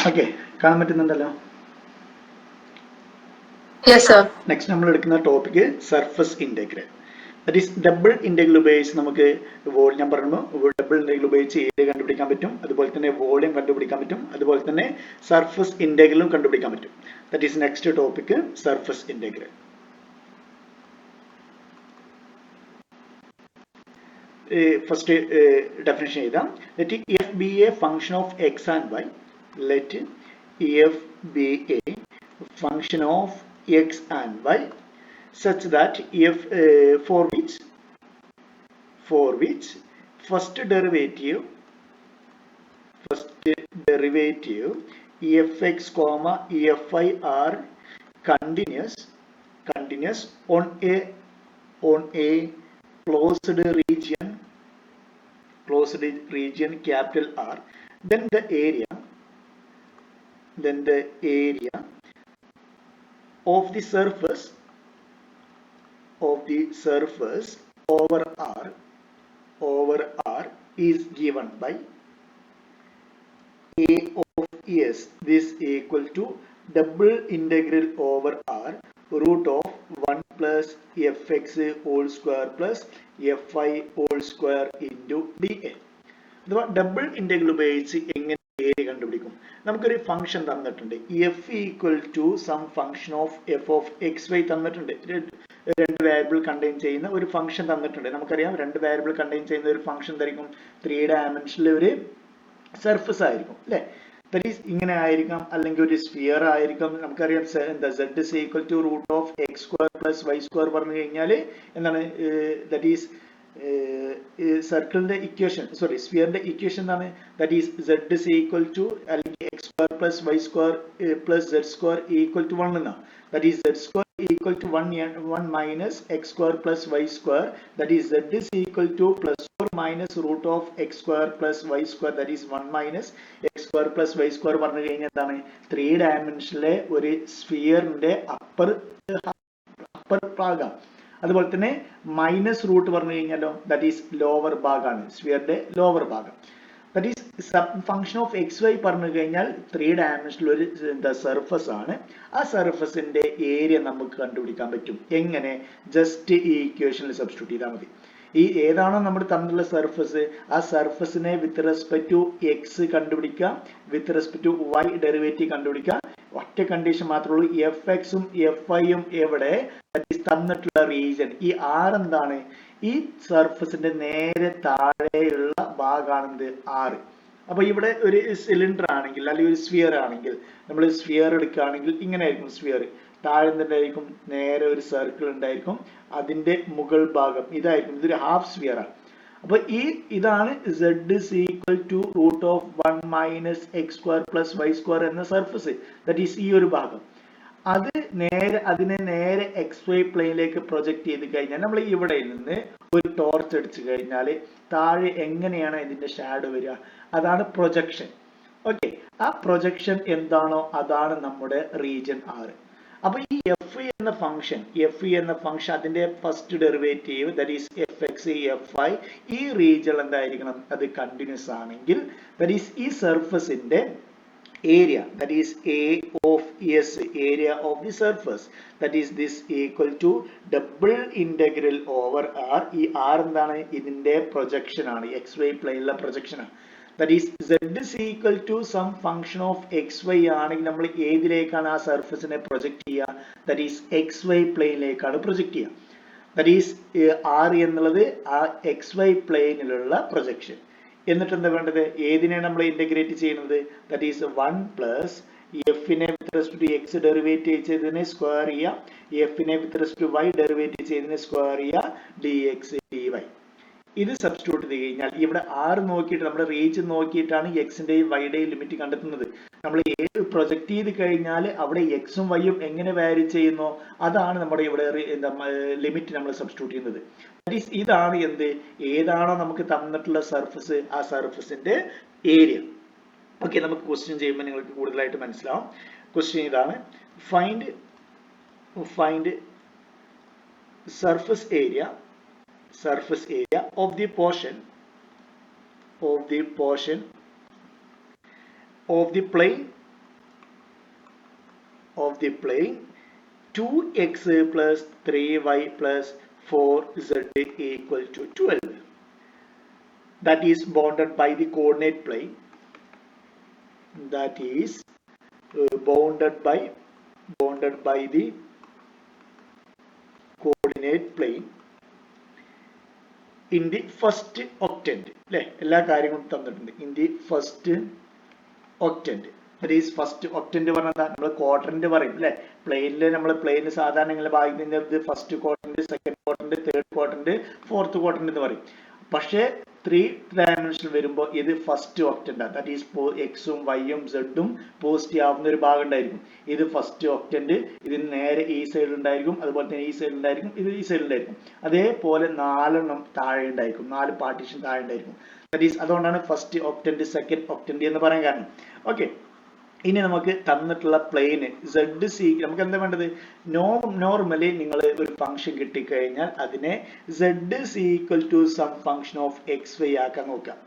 Okay, കാണാൻ പറ്റുന്നുണ്ടല്ലോ. Next നമ്മൾ എടുക്കുന്ന topic surface integral. That is double integral ഉപയോഗിച്ച് നമുക്ക് ഞാൻ പറഞ്ഞു ഡബിൾ ഇന്റഗ്രൽ ഉപയോഗിച്ച് ഏരിയ കണ്ടുപിടിക്കാൻ പറ്റും, അതുപോലെ തന്നെ വോളിയം കണ്ടുപിടിക്കാൻ പറ്റും, അതുപോലെ തന്നെ സർഫസ് ഇന്റഗ്രലും കണ്ടുപിടിക്കാൻ പറ്റും. That is next topic surface integral. First definition എഴുതാം. Let f be a function of x and y. Let f be a function of x and y such that if for which first derivative fx comma fy are continuous on a closed region capital R, then the area of the surface over R is given by A of S. This equal to double integral over R root of 1 plus fx whole square plus fy whole square into dA. അഥവാ double integral ഉപയോഗിച്ച് എങ്ങനെ area കണ്ടുപിടിക്കും? നമുക്കൊരു function തന്നിട്ടുണ്ട്, F equal to some function of F of X Y തന്നിട്ടുണ്ട്. രണ്ട് variable contain ചെയ്യുന്ന ഒരു ഫംഗ്ഷൻ തന്നിട്ടുണ്ട്. നമുക്കറിയാം രണ്ട് വേരിയബിൾ കണ്ടെയ്ൻ ചെയ്യുന്ന ഒരു ഫംഗ്ഷൻ എന്തായിരിക്കും? 3 ഡയമെൻഷനിൽ ഒരു സർഫസ് ആയിരിക്കും അല്ലെ. ദാറ്റ് ഈസ് ഇങ്ങനെ ആയിരിക്കാം, അല്ലെങ്കിൽ ഒരു സ്ഫിയർ ആയിരിക്കാം. നമുക്കറിയാം എന്താ z is equal to root of x square plus y square പറഞ്ഞു കഴിഞ്ഞാൽ എന്താണ്? ദാറ്റ് ഈസ് സർക്കിളിന്റെ ഇക്വേഷൻ, സോറി സ്ഫിയറിന്റെ ഇക്വേഷൻ എന്താണ്? That is z is equal to അല്ലെങ്കിൽ x square plus y square plus z square equal to 1 എന്നാണ്. That is z square equal to 1 minus x square plus y square, that is z is equal to plus or minus root of x square plus y square, that is 1 minus x square plus y square പറഞ്ഞു കഴിഞ്ഞാൽ എന്താണ്? 3 ഡയമെൻഷനിലെ ഒരു സ്ഫിയറിന്റെ upper ഭാഗം. അതുപോലെ തന്നെ minus root പറഞ്ഞു കഴിഞ്ഞാലോ that is lower ഭാഗമാണ്, സ്ഫിയറിന്റെ ലോവർ ഭാഗം. That is function of X Y പറഞ്ഞു കഴിഞ്ഞാൽ 3 ഡയമെൻഷനിൽ ഒരു സർഫസ് ആണ്. ആ സർഫസിന്റെ ഏരിയ നമുക്ക് കണ്ടുപിടിക്കാൻ പറ്റും. എങ്ങനെ? ജസ്റ്റ് ഈ ഇക്വേഷനിൽ സബ്സ്റ്റിറ്റ്യൂട്ട് ചെയ്താൽ മതി. ഈ ഏതാണോ നമ്മൾ തന്നിട്ടുള്ള സർഫസ്, ആ സർഫസിനെ വിത്ത് റെസ്പെക്ട് ടു എക്സ് കണ്ടുപിടിക്കുക, with respect to Y derivative കണ്ടുപിടിക്കുക. ഒറ്റ കണ്ടീഷൻ മാത്രമേ ഉള്ളൂ, എഫ് എക്സും എഫ് ഐയും എവിടെ തന്നിട്ടുള്ള റീജിയൻ. ഈ ആർ എന്താണ്? ഈ സർഫസിന്റെ നേരെ താഴെയുള്ള ഭാഗമാണെന്ത്? ആറ്. അപ്പൊ ഇവിടെ ഒരു സിലിണ്ടർ ആണെങ്കിൽ അല്ലെങ്കിൽ ഒരു സ്ഫിയർ ആണെങ്കിൽ, നമ്മൾ സ്ഫിയർ എടുക്കുകയാണെങ്കിൽ ഇങ്ങനെ ആയിരിക്കും സ്ഫിയർ. താഴെ എന്തായിരിക്കും? നേരെ ഒരു സർക്കിൾ ഉണ്ടായിരിക്കും, അതിന്റെ മുകൾ ഭാഗം ഇതായിരിക്കും. ഇതൊരു ഹാഫ് സ്ഫിയർ ആണ്. അപ്പൊ ഇതാണ് z is equal to root of 1 minus x square plus y square എന്ന സർഫസ്. ദാറ്റ് ഈസ് ഈ ഒരു ഭാഗം. അതിനെ നേരെ എക്സ് വൈ പ്ലെയിനിലേക്ക് പ്രൊജക്ട് ചെയ്ത് കഴിഞ്ഞാൽ, നമ്മൾ ഇവിടെ നിന്ന് ഒരു ടോർച്ച് അടിച്ചു കഴിഞ്ഞാൽ താഴെ എങ്ങനെയാണ് ഇതിന്റെ ഷാഡോ വരിക? അതാണ് പ്രൊജക്ഷൻ. ഓക്കെ, ആ പ്രൊജക്ഷൻ എന്താണോ അതാണ് നമ്മുടെ റീജിയൻ R. അപ്പൊ ഈ എഫ് എന്ന ഫംഗ്ഷൻ അതിന്റെ first derivative that is f X F I ഈ റീജിയൻ എന്തായിരിക്കണം? അത് കണ്ടിന്യൂസ് ആണെങ്കിൽ ദാറ്റ് ഈസ് ഈ സർഫസിന്റെ area, that is A of S, area of the surface, that is this equal to double integral over R. ഈ R എന്താണ്? ഇതിന്റെ projection ആണ്, X Y പ്ലെയിനിലെ projection ആണ്. that is z is equal to some function of xy ആണെങ്കിൽ നമ്മൾ ഏതിലേക്കാണ് ആ സർഫസിനെ project ചെയ്യുക? that is xy പ്ലെയിനിലേക്കാണ് project ചെയ്യുക. that is R എന്നുള്ളത് ആ xy പ്ലെയിനിലുള്ള പ്രൊജക്ഷൻ. എന്നിട്ട് എന്താ വേണ്ടത്? ഏതിനെയാണ് നമ്മൾ ഇന്റഗ്രേറ്റ് ചെയ്യുന്നത്? ദാറ്റ് ഈസ് 1 പ്ലസ് എഫിനെ with respect to X derivate ചെയ്തതിനെ സ്ക്വയർ ചെയ്യുക, എഫിനെ with respect to Y derivate ചെയ്തതിനെ സ്ക്വയർ ചെയ്യുക, ഡി എക്സ് ഡി വൈ. ഇത് സബ്സ്റ്റിറ്റ്യൂട്ട് ചെയ്ത് കഴിഞ്ഞാൽ ഇവിടെ ആർ നോക്കിയിട്ട് നമ്മുടെ റീജിയൻ നോക്കിയിട്ടാണ് എക്സിന്റെയും വൈയുടെയും ലിമിറ്റ് കണ്ടെത്തുന്നത്. നമ്മൾ ഏത് പ്രൊജക്ട് ചെയ്ത് കഴിഞ്ഞാൽ അവിടെ എക്സും വൈയും എങ്ങനെ വാരി ചെയ്യുന്നോ അതാണ് നമ്മുടെ ഇവിടെ ലിമിറ്റ് നമ്മൾ സബ്സ്റ്റിറ്റ്യൂട്ട് ചെയ്യുന്നത്. ഇതാണ് എന്ത്? ഏതാണോ നമുക്ക് തന്നിട്ടുള്ള സർഫസ്, ആ സർഫസിന്റെ ഏരിയ. ഓക്കെ, നമുക്ക് ക്വസ്റ്റ്യൻ ചെയ്യുമ്പോൾ നിങ്ങൾക്ക് കൂടുതലായിട്ട് മനസ്സിലാവും. ക്വസ്റ്റ്യൻ ഇതാണ്, find surface area of the portion of the plane of the plane 2x plus 3y plus 4z equal to 12. That is bounded by the coordinate plane. That is bounded by the coordinate plane in the first octant. എല്ലാ കാര്യങ്ങളും തന്നിട്ടുണ്ട്. In the first octant. That is first octant പറഞ്ഞാൽ നമ്മൾ quadrant പറയും അല്ലെ. പ്ലെയിനിൽ നമ്മൾ പ്ലെയിന് സാധാരണ ഇങ്ങനെ ഭാഗിക്കുന്നത് first quadrant, second quadrant, third quadrant, fourth quadrant എന്ന് പറയും. പക്ഷേ 3 ഡയമെൻഷൻ വരുമ്പോൾ ഇത് ഫസ്റ്റ് ഒക്ടന്റ് ആണ്. ദാറ്റ് ഈസ് എക്സും വൈയും സെഡും പോസിറ്റീവ് ആവുന്ന ഒരു ഭാഗം ഉണ്ടായിരിക്കും. ഇത് ഫസ്റ്റ് ഒക്ടന്റ്. ഇതിന് നേരെ ഈ സൈഡ് ഉണ്ടായിരിക്കും, അതുപോലെ തന്നെ ഈ സൈഡ് ഉണ്ടായിരിക്കും, ഇത് ഈ സൈഡ് ഉണ്ടായിരിക്കും. അതേപോലെ 4 താഴെ ഉണ്ടായിരിക്കും, 4 പാർട്ടീഷൻ താഴെ ഉണ്ടായിരിക്കും. ദാറ്റ് ഈസ് അതുകൊണ്ടാണ് ഫസ്റ്റ് ഒക്ടന്റ്, സെക്കൻഡ് ഒക്ടന്റ് എന്ന് പറയാൻ കാരണം. ഓക്കെ, ഇനി നമുക്ക് തന്നിട്ടുള്ള പ്ലെയിന് സെഡ് സി നമുക്ക് എന്താ വേണ്ടത്? നോർമലി നിങ്ങൾ ഒരു ഫംഗ്ഷൻ കിട്ടിക്കഴിഞ്ഞാൽ അതിനെ Z C equal to some function of X Y ആക്കാൻ നോക്കാം.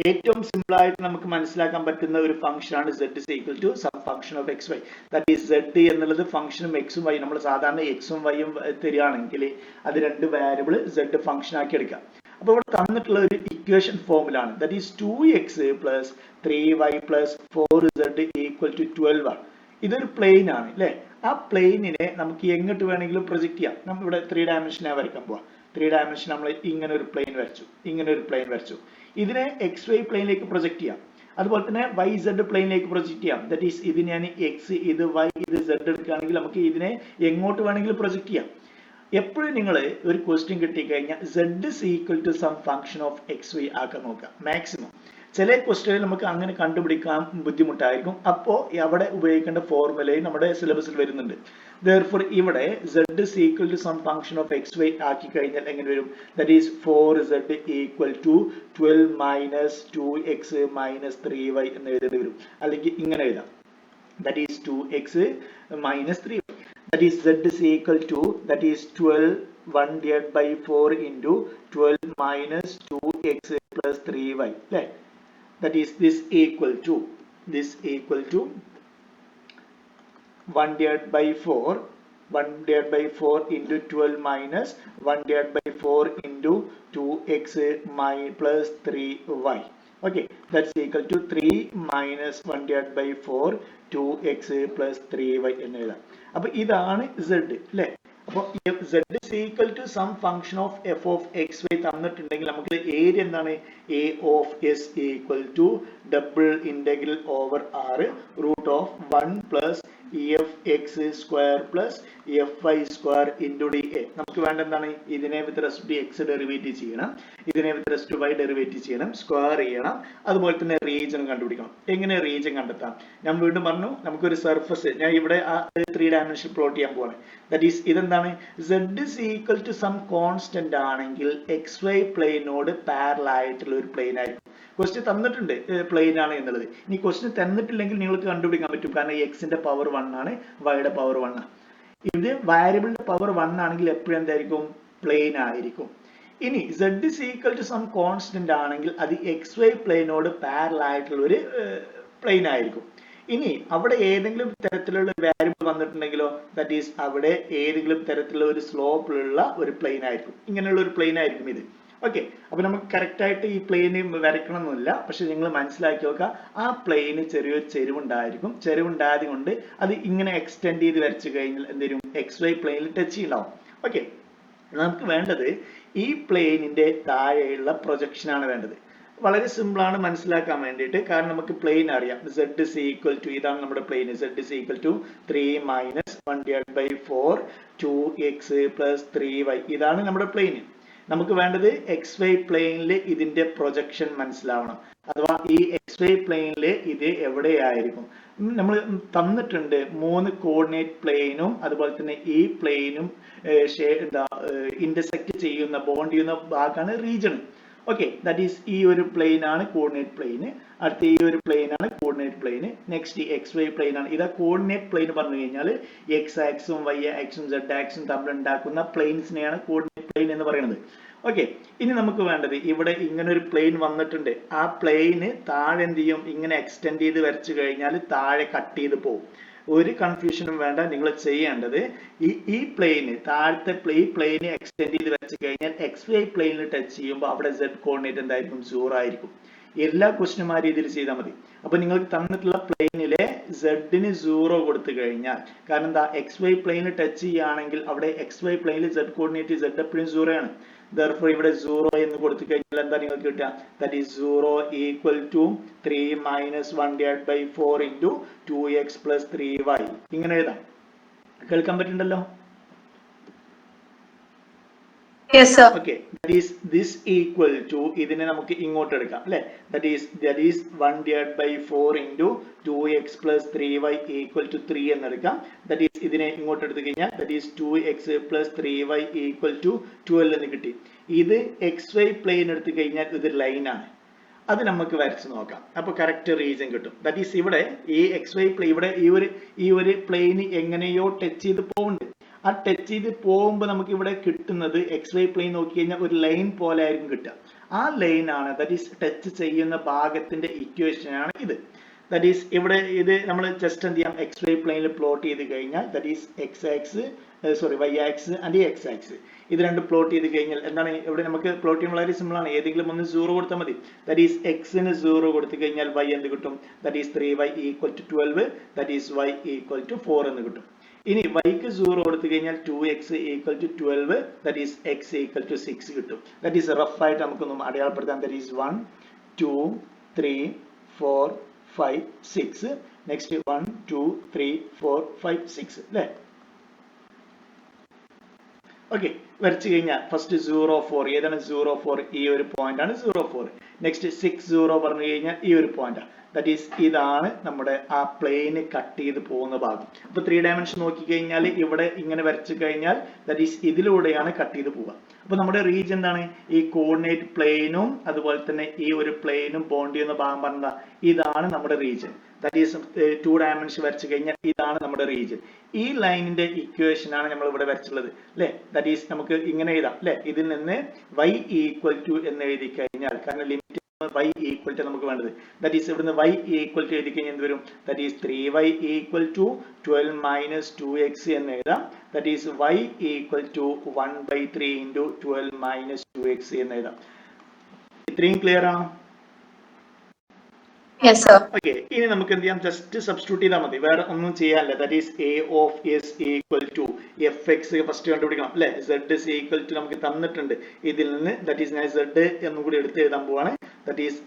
ഏറ്റവും സിമ്പിൾ ആയിട്ട് നമുക്ക് മനസ്സിലാക്കാൻ പറ്റുന്ന ഒരു ഫംഗ്ഷൻ ആണ് Z C equal to some function of X Y. That is Z എന്നുള്ളത് ഫംഗ്ഷനും എക്സും വൈ. നമ്മൾ സാധാരണ എക്സും വൈയും തരികയാണെങ്കിൽ അത് 2 വേരിയബിൾ സെഡ് ഫംഗ്ഷൻ ആക്കി എടുക്കാം. അപ്പോൾ ഇവിടെ തന്നിട്ടുള്ള ഒരു ഇക്വേഷൻ ഫോമിലാണ്. That is 2x plus 3y plus 4z equal to 12 ആണ്. ഇതൊരു പ്ലെയിൻ ആണ് അല്ലെ. ആ പ്ലെയിനിനെ നമുക്ക് എങ്ങോട്ട് വേണമെങ്കിലും പ്രൊജക്ട് ചെയ്യാം. നമ്മൾ ഇവിടെ 3 ഡയമെൻഷനാണ് വരയ്ക്കാൻ പോവാം. 3 ഡയമെൻഷൻ നമ്മൾ ഇങ്ങനെ ഒരു പ്ലെയിൻ വരച്ചു, ഇങ്ങനെ ഒരു പ്ലെയിൻ വരച്ചു. ഇതിനെ എക്സ് വൈ പ്ലെയിനിലേക്ക് പ്രൊജക്ട് ചെയ്യാം. അതുപോലെ തന്നെ വൈ സെഡ് പ്ലെയിനിലേക്ക് പ്രൊജക്ട് ചെയ്യാം. ദാറ്റ് ഈസ് ഇത് ഞാൻ എക്സ്, ഇത് വൈ, ഇത് സെഡ് എടുക്കുകയാണെങ്കിൽ നമുക്ക് ഇതിനെ എങ്ങോട്ട് വേണമെങ്കിലും പ്രൊജക്ട് ചെയ്യാം. എപ്പോഴും നിങ്ങൾ ഒരു ക്വസ്റ്റ്യൻ കിട്ടിക്കഴിഞ്ഞാൽ Z is equal to some function of X Y ആക്കാൻ നോക്കുക മാക്സിമം. ചില ക്വസ്റ്റ്യനിൽ നമുക്ക് അങ്ങനെ കണ്ടുപിടിക്കാൻ ബുദ്ധിമുട്ടായിരിക്കും. അപ്പോൾ അവിടെ ഉപയോഗിക്കേണ്ട ഫോർമുലയും നമ്മുടെ സിലബസിൽ വരുന്നുണ്ട്. Therefore ഇവിടെ z is equal to some function of xy ആക്കി കഴിഞ്ഞാൽ എങ്ങനെ വരും? That is 4z equal to 12 minus 2x minus 3y എന്ന് എഴുതേണ്ടി വരും. അല്ലെങ്കിൽ ഇങ്ങനെ എഴുതാം. That is 2x minus 3y. That is z is equal to, that is 12 1 divided by 4 into 12 minus 2x plus 3y. That is this equal to 1 divided by 4 into 12 minus 1 divided by 4 into 2x plus 3y. Okay, that's equal to 3 minus 1 divided by 4 2x plus 3y എന്ന് എഴുതാം. അപ്പോൾ ഇതാണ് z അല്ലേ. അപ്പോൾ z is equal to some function of f of xy തന്നിട്ടുണ്ടെങ്കിൽ നമുക്ക് area എന്താണ്? a of s equal to double integral over r root of 1 plus fx square plus fy square into dA. നമുക്ക് വേണ്ട എന്താണ്? ഇതിനെ with respect to x derivate ചെയ്യണം, ഇതിനെ with respect to y derivate ചെയ്യണം, സ്ക്വയർ ചെയ്യണം, അതുപോലെ തന്നെ റീജിയൻ കണ്ടുപിടിക്കണം. എങ്ങനെ റീജിയൻ കണ്ടെത്താം? ഞാൻ വീണ്ടും പറഞ്ഞു, നമുക്കൊരു സർഫസ്, ഞാൻ ഇവിടെ 3 ഡയമെൻഷൻ പ്ലോട്ട് ചെയ്യാൻ പോവാണ്. ദാറ്റ് ഈസ് ഇതെന്താണ്? z is equal to some constant ആണെങ്കിൽ xy പ്ലെയിനോട് പാരലൽ ആയിട്ടുള്ള ഒരു പ്ലെയിൻ ആയിരിക്കും. ക്വസ്റ്റ്യൻ തന്നിട്ടുണ്ട് പ്ലെയിൻ ആണ് എന്നുള്ളത്. ഇനി ക്വസ്റ്റ്യൻ തന്നിട്ടില്ലെങ്കിൽ നിങ്ങൾക്ക് കണ്ടുപിടിക്കാൻ പറ്റും. കാരണം എക്സിന്റെ പവർ 1 ആണ്, വൈയുടെ പവർ 1 ആണ്. ഇത് വാരിയബിളിന്റെ പവർ 1 ആണെങ്കിൽ എപ്പോഴും എന്തായിരിക്കും? പ്ലെയിൻ ആയിരിക്കും. ഇനി z is equal to some constant ആണെങ്കിൽ അത് xy പ്ലെയിനോട് പാരലൽ ആയിട്ടുള്ള ഒരു പ്ലെയിൻ ആയിരിക്കും. ഇനി അവിടെ ഏതെങ്കിലും തരത്തിലുള്ള വാരിയബിൾ വന്നിട്ടുണ്ടെങ്കിലോ, ദാറ്റ് ഈസ് അവിടെ ഏതെങ്കിലും തരത്തിലുള്ള ഒരു സ്ലോപ്പിലുള്ള ഒരു പ്ലെയിൻ ആയിരിക്കും. ഇങ്ങനെയുള്ള ഒരു പ്ലെയിൻ ആയിരിക്കും ഇത്. ഓക്കെ, അപ്പൊ നമുക്ക് കറക്റ്റ് ആയിട്ട് ഈ പ്ലെയിന് വരയ്ക്കണം എന്നില്ല, പക്ഷെ നിങ്ങൾ മനസ്സിലാക്കി നോക്കുക, ആ പ്ലെയിന് ചെറിയൊരു ചെരിവുണ്ടായിരിക്കും. ചെരിവുണ്ടായത് കൊണ്ട് അത് ഇങ്ങനെ എക്സ്റ്റെൻഡ് ചെയ്ത് വരച്ചു കഴിഞ്ഞാൽ എന്തെങ്കിലും XY പ്ലെയിനിൽ ടച്ച് ചെയ്യണ്ടാവും. ഓക്കെ, നമുക്ക് വേണ്ടത് ഈ പ്ലെയിനിന്റെ താഴെയുള്ള പ്രൊജക്ഷൻ ആണ് വേണ്ടത്. വളരെ സിമ്പിൾ ആണ് മനസ്സിലാക്കാൻ വേണ്ടിയിട്ട്. കാരണം നമുക്ക് പ്ലെയിൻ അറിയാം. z is equal to, ഇതാണ് നമ്മുടെ plain. z is equal to 3 minus 1 divided by 4 2x plus 3y. ഇതാണ് നമ്മുടെ പ്ലെയിൻ. നമുക്ക് വേണ്ടത് XY പ്ലെയിനിൽ ഇതിന്റെ പ്രൊജക്ഷൻ മനസ്സിലാവണം. അഥവാ ഈ XY പ്ലെയിനിൽ ഇത് എവിടെയായിരിക്കും? നമ്മൾ തന്നിട്ടുണ്ട് 3 കോർഡിനേറ്റ് പ്ലെയിനും അതുപോലെ തന്നെ ഈ പ്ലെയിനും ഇന്റർസെക്ട് ചെയ്യുന്ന, ബോണ്ട് ചെയ്യുന്ന ഭാഗമാണ് റീജിയൻ. ഓക്കെ, ദാറ്റ് ഈസ് ഈ ഒരു പ്ലെയിൻ ആണ് കോർഡിനേറ്റ് പ്ലെയിൻ. അടുത്ത ഈ ഒരു പ്ലെയിൻ ആണ് coordinate plane. Next XY plane ആണ്. ഇതാ കോർഡിനേറ്റ് പ്ലെയിൻ പറഞ്ഞു കഴിഞ്ഞാൽ x ആക്സും y ആക്സും z ആക്സും തമ്മിൽ ഉണ്ടാക്കുന്ന പ്ലെയിൻസിനെയാണ് കോർഡിനേറ്റ് പ്ലെയിൻ എന്ന് പറയുന്നത്. ഓക്കെ, ഇനി നമുക്ക് വേണ്ടത് ഇവിടെ ഇങ്ങനെ ഒരു പ്ലെയിൻ വന്നിട്ടുണ്ട്. ആ പ്ലെയിന് താഴെ എന്ത് ചെയ്യും? ഇങ്ങനെ എക്സ്റ്റെൻഡ് ചെയ്ത് വരച്ചു കഴിഞ്ഞാൽ താഴെ കട്ട് ചെയ്ത് പോകും. ഒരു കൺഫ്യൂഷനും വേണ്ട. നിങ്ങൾ ചെയ്യേണ്ടത് ഈ പ്ലെയിന് താഴത്തെ ഈ പ്ലെയിന് എക്സ്റ്റെൻഡ് ചെയ്ത് വെച്ച് കഴിഞ്ഞാൽ XY പ്ലെയിനിൽ ടച്ച് ചെയ്യുമ്പോൾ അവിടെ Z കോർഡിനേറ്റ് എന്തായിരിക്കും 0 ആയിരിക്കും. എല്ലാ ക്വസ്റ്റ്യനും ആ രീതിയിൽ ചെയ്താൽ മതി. അപ്പൊ നിങ്ങൾക്ക് തന്നിട്ടുള്ള പ്ലെയിനിലെ Z-ന് 0 കൊടുത്തു കഴിഞ്ഞാൽ, കാരണം എന്താ XY പ്ലെയിനിൽ ടച്ച് ചെയ്യുകയാണെങ്കിൽ അവിടെ XY പ്ലെയിനിൽ Z കോർഡിനേറ്റ് Z എപ്പോഴും 0 ആണ്. Therefore ഇവിടെ 0 എന്ന് കൊടുത്തു കഴിഞ്ഞാൽ എന്താ നിങ്ങൾക്ക് കിട്ടുക? That is 0 equal to 3 minus 1 divided by 4 into 2x plus 3y. ഇങ്ങനെ എഴുതാം. കേൾക്കാൻ പറ്റുന്നുണ്ടല്ലോ? Yes, sir. Okay, that is this equal to ഇതിനെ നമുക്ക് ഇങ്ങോട്ട് എടുക്കാം അല്ലേ? That is 1 divided by 4 into 2x plus 3y equal to 3 എന്ന് എടുക്കാം. That is ഇതിനെ ഇങ്ങോട്ട് എടുത്തു കഴിഞ്ഞാൽ that is 2x plus 3y equal to 12 എന്ന് കിട്ടി. ഇത് XY പ്ലെയിൻ എടുത്തു കഴിഞ്ഞാൽ ഇത് ലൈൻ ആണ്. അത് നമുക്ക് വരച്ച് നോക്കാം. അപ്പോൾ കറക്റ്റ് റീജൻ കിട്ടും. ദാറ്റ് ഈസ് ഇവിടെ ഈ XY പ്ലെയിൻ ഇവിടെ ഈ ഒരു പ്ലെയിൻ എങ്ങനെയോ ടച്ച് ചെയ്ത് പോകുന്നുണ്ട്. ആ ടച്ച് ചെയ്ത് പോകുമ്പോൾ നമുക്ക് ഇവിടെ കിട്ടുന്നത് XY പ്ലെയിൻ നോക്കി കഴിഞ്ഞാൽ ഒരു ലൈൻ പോലെ ആയിരിക്കും കിട്ടുക. ആ ലൈൻ ആണ് ദാറ്റ് ഈസ് ടച്ച് ചെയ്യുന്ന ഭാഗത്തിന്റെ ഇക്വേഷൻ ആണ് ഇത്. ദാറ്റ് ഈസ് ഇവിടെ ഇത് നമ്മൾ ജസ്റ്റ് എന്ത് ചെയ്യാം, XY പ്ലെയിനിൽ പ്ലോട്ട് ചെയ്ത് കഴിഞ്ഞാൽ that is y axis and x axis ഇത് രണ്ടും പ്ലോട്ട് ചെയ്ത് കഴിഞ്ഞാൽ എന്താണ് ഇവിടെ നമുക്ക് പ്ലോട്ട് ചെയ്യാൻ വളരെ സിമ്പിൾ ആണ്. ഏതെങ്കിലും ഒന്ന് 0 കൊടുത്താൽ മതി. ദാറ്റ് ഈസ് x-ന് 0 കൊടുത്തു കഴിഞ്ഞാൽ y എന്ത് കിട്ടും? That is 3y equal to 12. That is y equal to 4 എന്ന് കിട്ടും. ഇനി y-ക്ക് 0 കൊടുത്തു കഴിഞ്ഞാൽ 2x equal to 12. That is x equal to 6 കിട്ടും. ദാറ്റ് ഈസ് റഫ് ആയിട്ട് നമുക്കൊന്നും അടയാളപ്പെടുത്താം. That is 1 2 3 4 5 6. നെക്സ്റ്റ് 1 2 3 4 5 6 അല്ലേ? ഓക്കെ, വരച്ചു കഴിഞ്ഞാൽ ഫസ്റ്റ് 0 4 ഏതാണ് 0 4? ഈ ഒരു പോയിന്റ് ആണ് 0 4. നെക്സ്റ്റ് 6 0 പറഞ്ഞു കഴിഞ്ഞാൽ ഈ ഒരു പോയിന്റ്. ദാറ്റ് ഈസ് ഇതാണ് നമ്മുടെ ആ പ്ലെയിന് കട്ട് ചെയ്ത് പോകുന്ന ഭാഗം. അപ്പൊ 3 ഡയമെൻഷൻ നോക്കി കഴിഞ്ഞാൽ ഇവിടെ ഇങ്ങനെ വരച്ചു കഴിഞ്ഞാൽ ദാറ്റ് ഈസ് ഇതിലൂടെയാണ് കട്ട് ചെയ്ത് പോവുക. അപ്പൊ നമ്മുടെ റീജിയൻ എന്താണ്? ഈ കോർഡിനേറ്റ് പ്ലെയിനും അതുപോലെ തന്നെ ഈ ഒരു പ്ലെയിനും ബോണ്ട് ചെയ്യുന്ന ഭാഗം പറഞ്ഞ ഇതാണ് നമ്മുടെ റീജിയൻ. ദാറ്റ് ഈസ് 2 ഡയമെൻഷൻ വരച്ചു കഴിഞ്ഞാൽ ഇതാണ് നമ്മുടെ റീജിയൻ. ഈ ലൈനിന്റെ ഇക്വേഷൻ ആണ് നമ്മൾ ഇവിടെ വരച്ചുള്ളത് അല്ലെ? ദാറ്റ് ഈസ് നമുക്ക് ഇങ്ങനെ എഴുതാം അല്ലെ? ഇതിൽ നിന്ന് y ഈക്വൽ ടു എന്ന് എഴുതി കഴിഞ്ഞാൽ, കാരണം ലിമിറ്റ് y ഈക്വൽ ടു നമുക്ക് വേണ്ടത്. ദാറ്റ് ഈസ് ഇവിടുന്ന് y ഈക്വൽ ടു എഴുതി കഴിഞ്ഞാൽ എന്ത് വരും? That is 3y equal to 12 minus 2x എന്ന് എഴുതാം. That is y equal to 1/3 into 12 minus 2x എന്ന് എഴുതാം. ഇത്രയും ക്ലിയർ ആണോ? Yes, sir. Okay, ഇനി നമുക്ക് എന്ത് ചെയ്യാം? ജസ്റ്റ് സബ്സ്റ്റിറ്റ്യൂട്ട് ചെയ്താൽ മതി, വേറെ ഒന്നും ചെയ്യാനില്ല. That is a of s equal to fx first കണ്ടുപിടിക്കണം അല്ലെ? z is equal to നമുക്ക് തന്നിട്ടുണ്ട്. ഇതിൽ നിന്ന് ദാറ്റ് ഈസ് ഞാൻ z എന്നും കൂടി എടുത്ത് എഴുതാൻ പോവാണ്. That is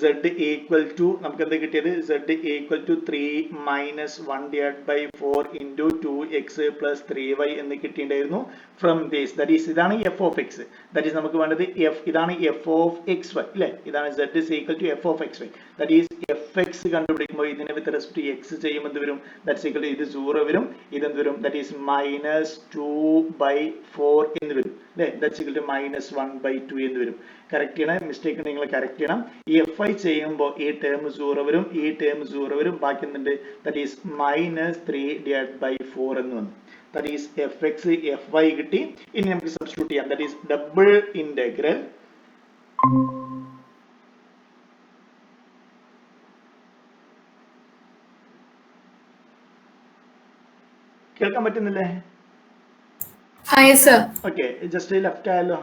z equal to നമുക്ക് എന്താ കിട്ടിയത്? z equal to 3 minus 1 divided by 4 into 2x plus 3y എന്ന് കിട്ടിയിട്ടുണ്ടായിരുന്നു ഫ്രം ദിസ്. ദാറ്റ് ഈസ് ഇതാണ് f of x. That is നമുക്ക് വേണ്ടത് ഇതാണ് f of xy അല്ലെ? ഇതാണ് z is equal to f of xy. That is fx കണ്ടുപിടിക്കുമ്പോൾ ഇതിനെ വിത്ത് respect to x ചെയ്യുമ്പോൾ എന്ത് വരും? ദാറ്റ്സ് ഈക്വൽ ടു ഇത് 0 വരും, ഇതെന്ത് വരും? ദാറ്റ് ഈസ് മൈനസ് 2/4 എന്ന് വരും അല്ലെ? ദാറ്റ്സ് ഈക്വൽ ടു മൈനസ് 1/2 എന്ന് വരും. കറക്റ്റ് ചെയ്യണം, മിസ്റ്റേക്ക് നിങ്ങൾ കറക്റ്റ് ചെയ്യണം. ഈ fy ചെയ്യുമ്പോൾ ഈ ടേം 0 വരും, ഈ ടേം 0 വരും, ബാക്കി എന്തുണ്ട്? That is minus 3 divided by 4 എന്ന് വന്നു. ദാറ്റ് ഈസ് fx fy കിട്ടി. ഇനി നമുക്ക് സബ്സ്റ്റിറ്റ്യൂട്ട് ചെയ്യാം. ദാറ്റ് ഈസ് ഡബിൾ ഇന്റഗ്രൽ കേൾക്കാൻ പറ്റുന്നില്ലേ? Yes, sir. Okay, just left ആയല്ലോ.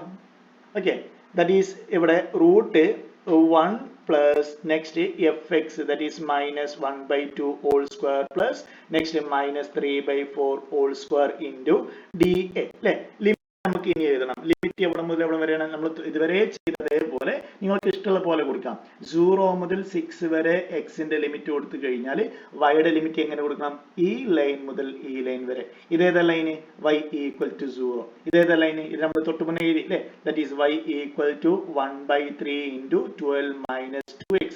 ഓക്കെ, ദാറ്റ് ഈസ് ഇവിടെ റൂട്ട് 1 പ്ലസ് നെക്സ്റ്റ് fx ദാറ്റ് is minus 1/2 whole square plus next minus 3/4 whole square into dA അല്ലെ? ലിമിറ്റ് നമുക്ക് ഇനി എഴുതണം. ലിമിറ്റ് എവിടെ മുതൽ എവിടെ വരെയാണ്? നമ്മൾ ഇതുവരെ ചെയ്തതേപോലെ നിങ്ങൾക്ക് ഇഷ്ടമുള്ള പോലെ കൊടുക്കാം. 0 മുതൽ 6 വരെ എക്സിന്റെ ലിമിറ്റ് കൊടുത്തു കഴിഞ്ഞാൽ വൈയുടെ ലിമിറ്റ് എങ്ങനെ കൊടുക്കണം? ഈ ലൈൻ മുതൽ ഈ ലൈൻ വരെ. ഇതേതാ ലൈന്? y equal to 0. ഇതേതാ ലൈന്? ഇത് നമ്മൾ തൊട്ട് മുന്നേ എഴുതി അല്ലേ? That is y equal to 1/3 into 12 minus 2x.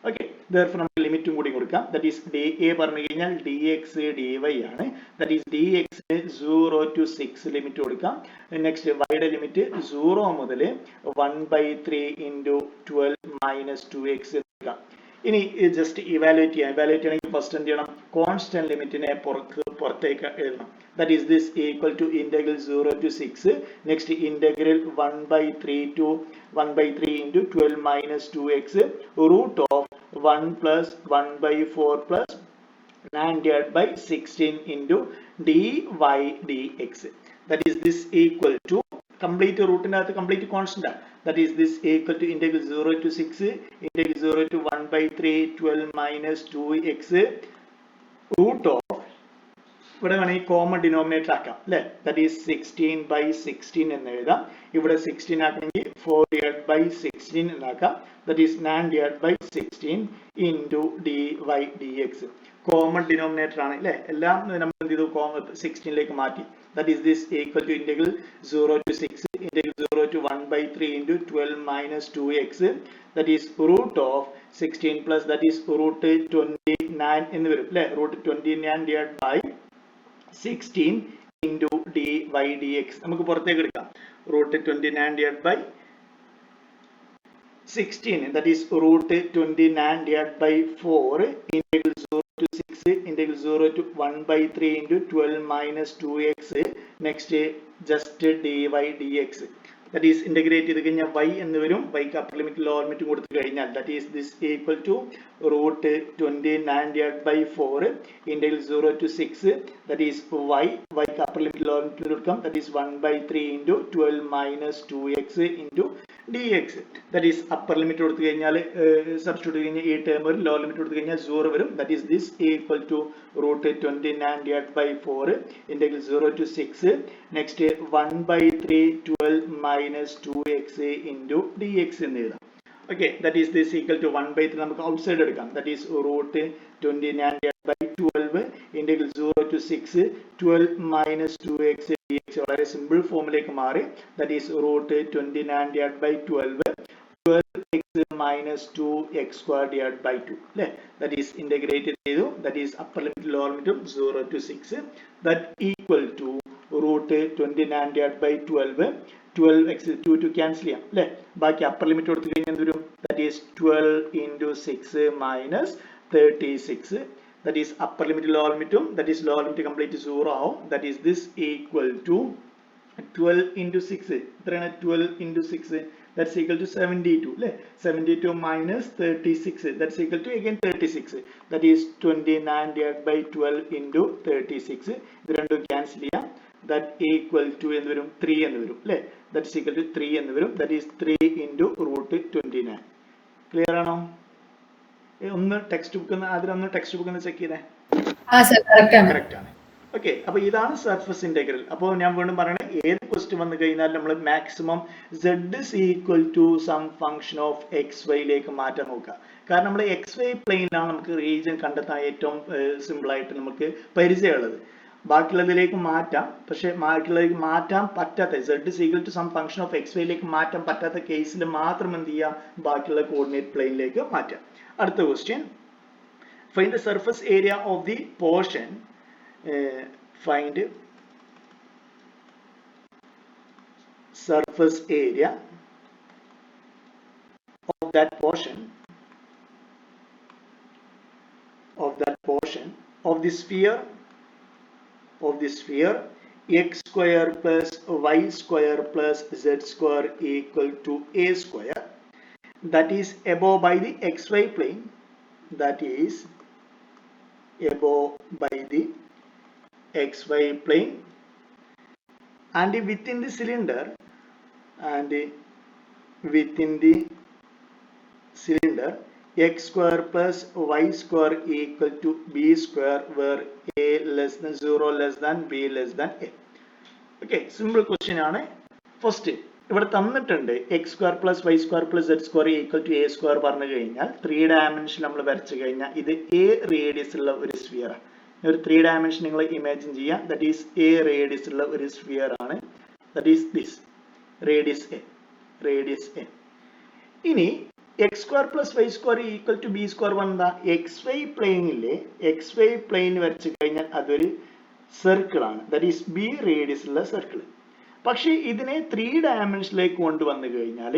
Okay, therefore നമുക്ക് ലിമിറ്റും കൂടി കൊടുക്കാം. ദാറ്റ് ഈസ് dA പറഞ്ഞു കഴിഞ്ഞാൽ dx dy ആണ്. That is dx 0 to 6 limit കൊടുക്കാം. നെക്സ്റ്റ് വൈയുടെ ലിമിറ്റ് 0 മുതൽ 1/3 into 12 മൈനസ് 2x എടുക്കാം. ഇനി ജസ്റ്റ് ഇവാലുവേറ്റ് ചെയ്യാം. ഇവാലുവേറ്റ് ചെയ്യണമെങ്കിൽ ഫസ്റ്റ് എന്ത് ചെയ്യണം? കോൺസ്റ്റന്റ് ലിമിറ്റിനെ പുറത്തേക്ക് എഴുതണം. That is this equal to integral 0 to 6 next integral 1/3 into 12 minus 2x root of 1 plus 1/4 plus 9 divided by 16 into dy dx. That is this equal to complete root in the complete constant. That is this equal to integral 0 to 6 integral 0 to 1 by 3 12 minus 2x root of ഇവിടെ വേണമെങ്കിൽ common denominator ആക്കാം അല്ലേ. That is 16 by 16 എന്ന് എഴുതാം. ഇവിടെ 16 ആക്കണമെങ്കിൽ 4 divided by 16 എന്നാക്കാം. That is 9 divided by 16 into dy dx. Common denominator ആണ് അല്ലേ. എല്ലാം നമ്മൾ എന്ത് ചെയ്തു 16 ലേക്ക് മാറ്റി. That is this equal to integral 0 to 6 integral 0 to 1 by 3 into 12 minus 2x. That is root of 16 plus that is root 29 എന്ന് വരും അല്ലേ. root 29 divided by 16 into dy dx. നമുക്ക് പുറത്തേക്ക് എടുക്കാം. root 29 divided by 16 that is root 29 divided by 4 integral 0 to 6 integral 0 to 1 by 3 into 12 minus 2x. Next just dy dx. That is integrate ചെയ്ത് കഴിഞ്ഞാൽ y എന്ന് വരും. y ക്ക് upper limit lower limit കൊടുത്തു കഴിഞ്ഞാൽ that is this equal to root 29 divided by 4 integral 0 to 6 that is y ക്ക് upper limit lower limit കൊടുക്കാം. That is 1 by 3 into 12 minus 2x into dx. That is upper limit കൊടുത്തു കഴിഞ്ഞാൽ substitute കഴിഞ്ഞാൽ ഈ term വരും. lower limit കൊടുത്തു കഴിഞ്ഞാൽ 0 വരും. That is this equal to root 29 divided by 4 integral 0 to 6 next 1 by 3 12 minus 2x into dx എന്ന് എഴുതാം. Okay, that is this equal to 1 by 3 നമുക്ക് outside എടുക്കാം. That is root 29 divided by 12 integral 0 to 6 12 minus 2x dx വളരെ simple ഫോമിലേക്ക് മാറി. That is root 29 divided by 12 12x minus 2x square divided by 2 അല്ലേ. That is integrated ചെയ്തു. That is upper limit lower limit 0 to 6 that equal to root 29 divided by 12 12x 2 to cancel ചെയ്യാം അല്ലേ. ബാക്കി upper limit കൊടുത്തു കഴിഞ്ഞാൽ എന്ത് വരും. That is 12 into 6 minus 36. That is upper limit lower limit that is lower limit complete 0 ആവും. That is this equal to 12 into 6 എത്രയാണ് 12 into 6 that's equal to 72 അല്ലേ. 72 minus 36 that's equal to again 36. That is 29 divided by 12 into 36. ഇത് രണ്ടും cancel ചെയ്യാം. That equal to എന്ന് വരും 3 എന്ന് വരും അല്ലേ. that's equal to 3 എന്ന് വരും. That is 3 into root 29. Clear ആണോ? ഒന്ന് ടെക്സ്റ്റ് ബുക്ക് അതിലൊന്ന് ടെക്സ്റ്റ് ബുക്ക് ഒന്ന് ചെക്ക് ചെയ്തേ. കറക്റ്റ് ആണ്. ഓക്കെ, അപ്പൊ ഇതാണ് സർഫസ് ഇന്റഗ്രൽ. അപ്പോൾ ഞാൻ വീണ്ടും പറയണേ, ഏത് ക്വസ്റ്റ്യൻ വന്നു കഴിഞ്ഞാൽ നമ്മൾ maximum z is equal to some function of xy ലേക്ക് മാറ്റാൻ നോക്കുക. കാരണം നമ്മൾ xy പ്ലെയിനിലാണ് നമുക്ക് റീജിയൻ കണ്ടെത്താൻ ഏറ്റവും സിമ്പിൾ ആയിട്ട് നമുക്ക് പരിചയമുള്ളത്. ബാക്കിയുള്ളതിലേക്ക് മാറ്റാം, പക്ഷെ ബാക്കിയുള്ളതിലേക്ക് മാറ്റാൻ പറ്റാത്ത z is equal to some function of xy ലേക്ക് മാറ്റാൻ പറ്റാത്ത കേസിൽ മാത്രം എന്ത് ചെയ്യാം, ബാക്കിയുള്ള കോർഡിനേറ്റ് പ്ലെയിനിലേക്ക് മാറ്റാം. അടുത്ത question, find the surface area of the portion find surface area of that portion of the sphere x square plus y square plus z square equal to a square, that is above by the xy plane, that is above by the xy plane and within the cylinder x square plus y square equal to b square where a less than 0 less than b less than a. Okay, simple question ആണ്. First ഇവിടെ തന്നിട്ടുണ്ട് x square plus y square plus z square equal to a square പറഞ്ഞു കഴിഞ്ഞാൽ 3 dimension നമ്മൾ വരച്ചു കഴിഞ്ഞാൽ ഇത് a radius ഉള്ള ഒരു സ്ഫിയർ ആണ്. ഒരു 3 ഡയമെൻഷൻ നിങ്ങൾ ഇമാജിൻ ചെയ്യാം. ദാറ്റ് ഈസ് a റേഡിയസ് ഉള്ള ഒരു സ്ഫിയർ ആണ്. That is this radius a. ഇനി x square plus y square equal to b square വന്നാ xy പ്ലെയിൻ വരച്ചു കഴിഞ്ഞാൽ അതൊരു സർക്കിൾ ആണ്. ദാറ്റ് ഈസ് b റേഡിയസ് ഉള്ള സർക്കിൾ. പക്ഷെ ഇതിനെ 3 ഡയമെൻഷനിലേക്ക് കൊണ്ടുവന്നു കഴിഞ്ഞാൽ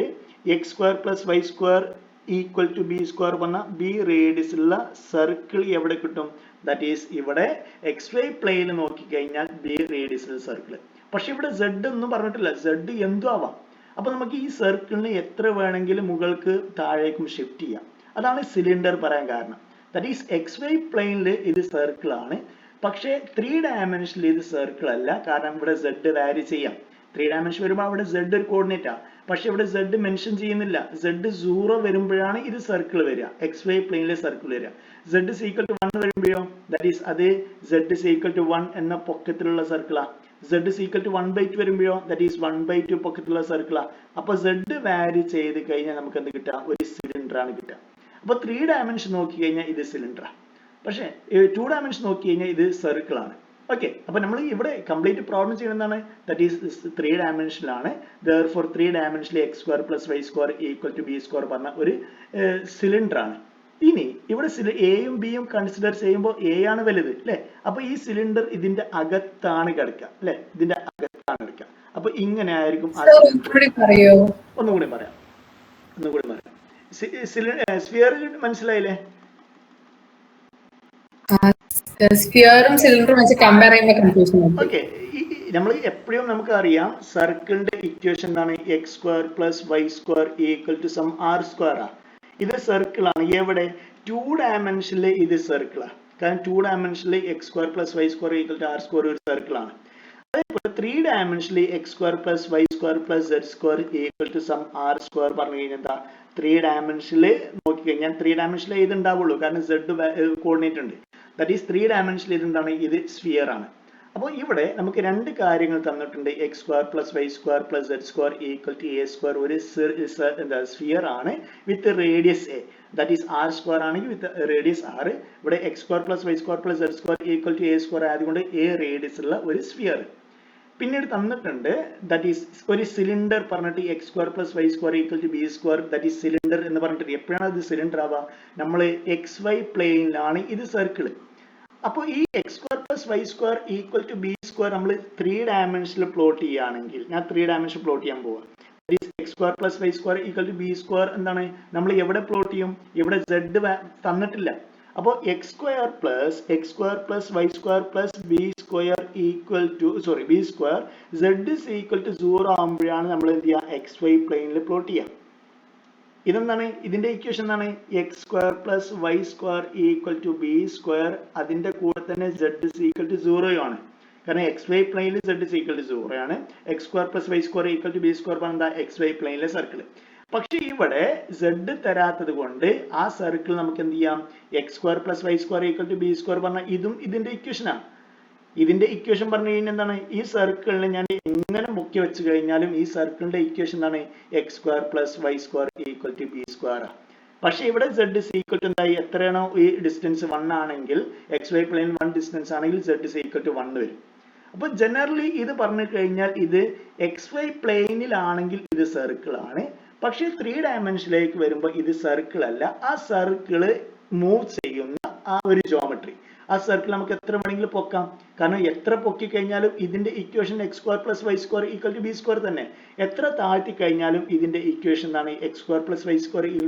x square plus y square equal to b square വന്ന b റേഡിയസ് ഉള്ള സർക്കിൾ എവിടെ കിട്ടും? ദാറ്റ് ഈസ് ഇവിടെ xy പ്ലെയിൻ നോക്കി കഴിഞ്ഞാൽ b റേഡിയസ് ഉള്ള സർക്കിൾ. പക്ഷെ ഇവിടെ z ഒന്നും പറഞ്ഞിട്ടില്ല, z എന്തും ആവാം. അപ്പൊ നമുക്ക് ഈ സർക്കിളിനെ എത്ര വേണമെങ്കിലും മുകൾക്ക് താഴേക്കും ഷിഫ്റ്റ് ചെയ്യാം. അതാണ് സിലിണ്ടർ പറയാൻ കാരണം. ദാറ്റ് ഈസ് XY പ്ലെയിനിൽ ഇത് സർക്കിൾ ആണ്. പക്ഷേ 3 ഡയമെൻഷനിൽ ഇത് സർക്കിൾ അല്ല. കാരണം ഇവിടെ Z വാരി ചെയ്യാം. 3 ഡയമെൻഷൻ വരുമ്പോൾ അവിടെ Z ഒരു കോർഡിനേറ്റ് ആണ്. പക്ഷെ ഇവിടെ Z മെൻഷൻ ചെയ്യുന്നില്ല. Z 0 വരുമ്പോഴാണ് ഇത് സർക്കിൾ വരിക. XY പ്ലെയിനിലെ സർക്കിൾ വരിക. Z is equal to 1 വരുമ്പോഴോ ദാറ്റ് ഈസ് അത് Z is equal to 1 എന്ന പൊക്കത്തിലുള്ള സർക്കിളാ. Z is equal to 1/2 വരുമ്പോഴോ ദാറ്റ് ഈസ് 1/2 പൊക്കത്തിലുള്ള സർക്കിളാ. അപ്പൊ Z വാരി ചെയ്ത് കഴിഞ്ഞാൽ നമുക്ക് എന്ത് കിട്ടുക? ഒരു സിലിണ്ടർ ആണ് കിട്ടുക. അപ്പൊ 3 ഡയമെൻഷൻ നോക്കി കഴിഞ്ഞാൽ ഇത് സിലിണ്ടർ ആണ്. പക്ഷേ 2 ഡയമെൻഷൻ നോക്കി കഴിഞ്ഞാൽ ഇത് സർക്കിൾ ആണ്. ഓക്കെ, അപ്പൊ നമ്മൾ ഇവിടെ കംപ്ലീറ്റ് പ്രോബ്ലം ചെയ്യുന്നതാണ് that is 3 ഡയമെൻഷനിലാണ്. therefore 3 ഡയമെൻഷനിൽ x² + y² = b² പറഞ്ഞ ഒരു സിലിണ്ടർ ആണ്. ഇനി ഇവിടെ എയും ബിയും കൺസിഡർ ചെയ്യുമ്പോൾ എ ആണ് വലുത് അല്ലെ. അപ്പൊ ഈ സിലിണ്ടർ ഇതിന്റെ അകത്താണ് കിടക്കുക അല്ലെ, ഇതിന്റെ അകത്താണ് കിടക്കുക. അപ്പൊ ഇങ്ങനെ ആയിരിക്കും. ഒന്നുകൂടി പറയാം. സ്ഫിയർ മനസ്സിലായില്ലേ? സ്ഫിയറും സിലിണ്ടറും വെച്ച് കമ്പയർ ചെയ്യുമ്പോൾ കൺഫ്യൂഷൻ ആണ്. ഓക്കെ, നമ്മൾ എപ്പോഴും നമുക്ക് അറിയാം സർക്കിളിന്റെ ഇക്വേഷൻ എന്താണ്? x² + y² = r². ഇത് സർക്കിൾ ആണ്. എവിടെ? 2 ഡയമെൻഷനിൽ ഇത് സർക്കിൾ ആണ്. കാരണം 2 ഡയമെൻഷനിൽ x² + y² = r² ഒരു സർക്കിൾ ആണ്. അതേപോലെ 3 ഡയമെൻഷനിൽ x² + y² + z² = r² പറഞ്ഞു കഴിഞ്ഞാൽ എന്താ? 3 ഡയമെൻഷനിൽ നോക്കി കഴിഞ്ഞാൽ 3 ഡയമെൻഷനിൽ ഇത് ഉണ്ടാവുള്ളൂ. കാരണം z കോർഡിനേറ്റ് ഉണ്ട്. ദാറ്റ് ഈസ് 3 ഡയമെൻഷനിൽ ഇത് എന്താണ്? ഇത് സ്ഫിയർ ആണ്. അപ്പോൾ ഇവിടെ നമുക്ക് രണ്ട് കാര്യങ്ങൾ തന്നിട്ടുണ്ട്. x² + y² + z² = a². ഒരു സ്ഫിയർ ആണ് വിത്ത് radius a. That is r² ആണെങ്കിൽ വിത്ത് റേഡിയസ് r. ഇവിടെ x² + y² + z² = a² ആയതുകൊണ്ട് a റേഡിയസ് ഉള്ള ഒരു സ്ഫിയർ. പിന്നീട് തന്നിട്ടുണ്ട് ദാറ്റ് ഈസ് ഒരു സിലിണ്ടർ പറഞ്ഞിട്ട് x² + y² = b². That is cylinder എന്ന് പറഞ്ഞിട്ട് എപ്പോഴാണ് ഇത് സിലിണ്ടർ ആവുക? നമ്മൾ XY പ്ലെയിനിലാണ് ഇത് സർക്കിൾ. അപ്പോൾ ഈ x² + y² = b² നമ്മൾ 3 ഡയമെൻഷനിൽ പ്ലോട്ട് ചെയ്യുകയാണെങ്കിൽ, ഞാൻ 3 ഡയമെൻഷൻ പ്ലോട്ട് ചെയ്യാൻ പോവാം. x² + y² = b² എന്താണ്? നമ്മൾ എവിടെ പ്ലോട്ട് ചെയ്യും? ഇവിടെ z തന്നിട്ടില്ല. അപ്പോൾ b² + z is equal to 0 ആകുമ്പോഴാണ് നമ്മൾ എന്ത് ചെയ്യുക? XY പ്ലെയിനിൽ പ്ലോട്ട് ചെയ്യുക. ഇതെന്താണ്? ഇതിന്റെ ഇക്വേഷൻ എന്താണ്? x² + y² = b². അതിന്റെ കൂടെ തന്നെ z is equal to 0 ആണ്. കാരണം XY പ്ലെയിനിൽ z is equal to 0 ആണ്. x² + y² = b² പറഞ്ഞാൽ XY പ്ലെയിനിലെ സർക്കിൾ. പക്ഷെ ഇവിടെ z തരാത്തത് കൊണ്ട് ആ സർക്കിൾ നമുക്ക് എന്ത് ചെയ്യാം? x² + y² = b² പറഞ്ഞാൽ ഇതും ഇതിന്റെ ഇക്വേഷൻ ആണ്. ഇതിന്റെ ഇക്വേഷൻ പറഞ്ഞു കഴിഞ്ഞാൽ എന്താണ്? ഈ സർക്കിളിനെ ഞാൻ എങ്ങനെ മുക്കി വെച്ച് കഴിഞ്ഞാലും ഈ സർക്കിളിന്റെ ഇക്വേഷൻ എന്താണ്? x² + y² = b². പക്ഷെ ഇവിടെ z is equal to എന്തായി? എത്രയാണോ ഈ ഡിസ്റ്റൻസ് 1 ആണെങ്കിൽ, XY പ്ലെയിൻ 1 ഡിസ്റ്റൻസ് ആണെങ്കിൽ z is equal to 1 വരും. അപ്പൊ ജനറലി ഇത് പറഞ്ഞു കഴിഞ്ഞാൽ ഇത് XY പ്ലെയിനിലാണെങ്കിൽ ഇത് സർക്കിൾ ആണ്. പക്ഷെ 3 ഡയമെൻഷനിലേക്ക് വരുമ്പോൾ ഇത് സർക്കിൾ അല്ല. ആ സർക്കിള് മൂവ് ചെയ്യുന്ന ആ ഒരു ജോമെട്രി, ആ സർക്കിൾ നമുക്ക് എത്ര വേണമെങ്കിലും പൊക്കാം. കാരണം എത്ര പൊക്കി കഴിഞ്ഞാലും ഇതിന്റെ ഇക്വേഷൻ x² + y² = b² തന്നെ. എത്ര താഴ്ത്തി കഴിഞ്ഞാലും ഇതിന്റെ ഇക്വേഷൻ എന്താണ്? x² + y²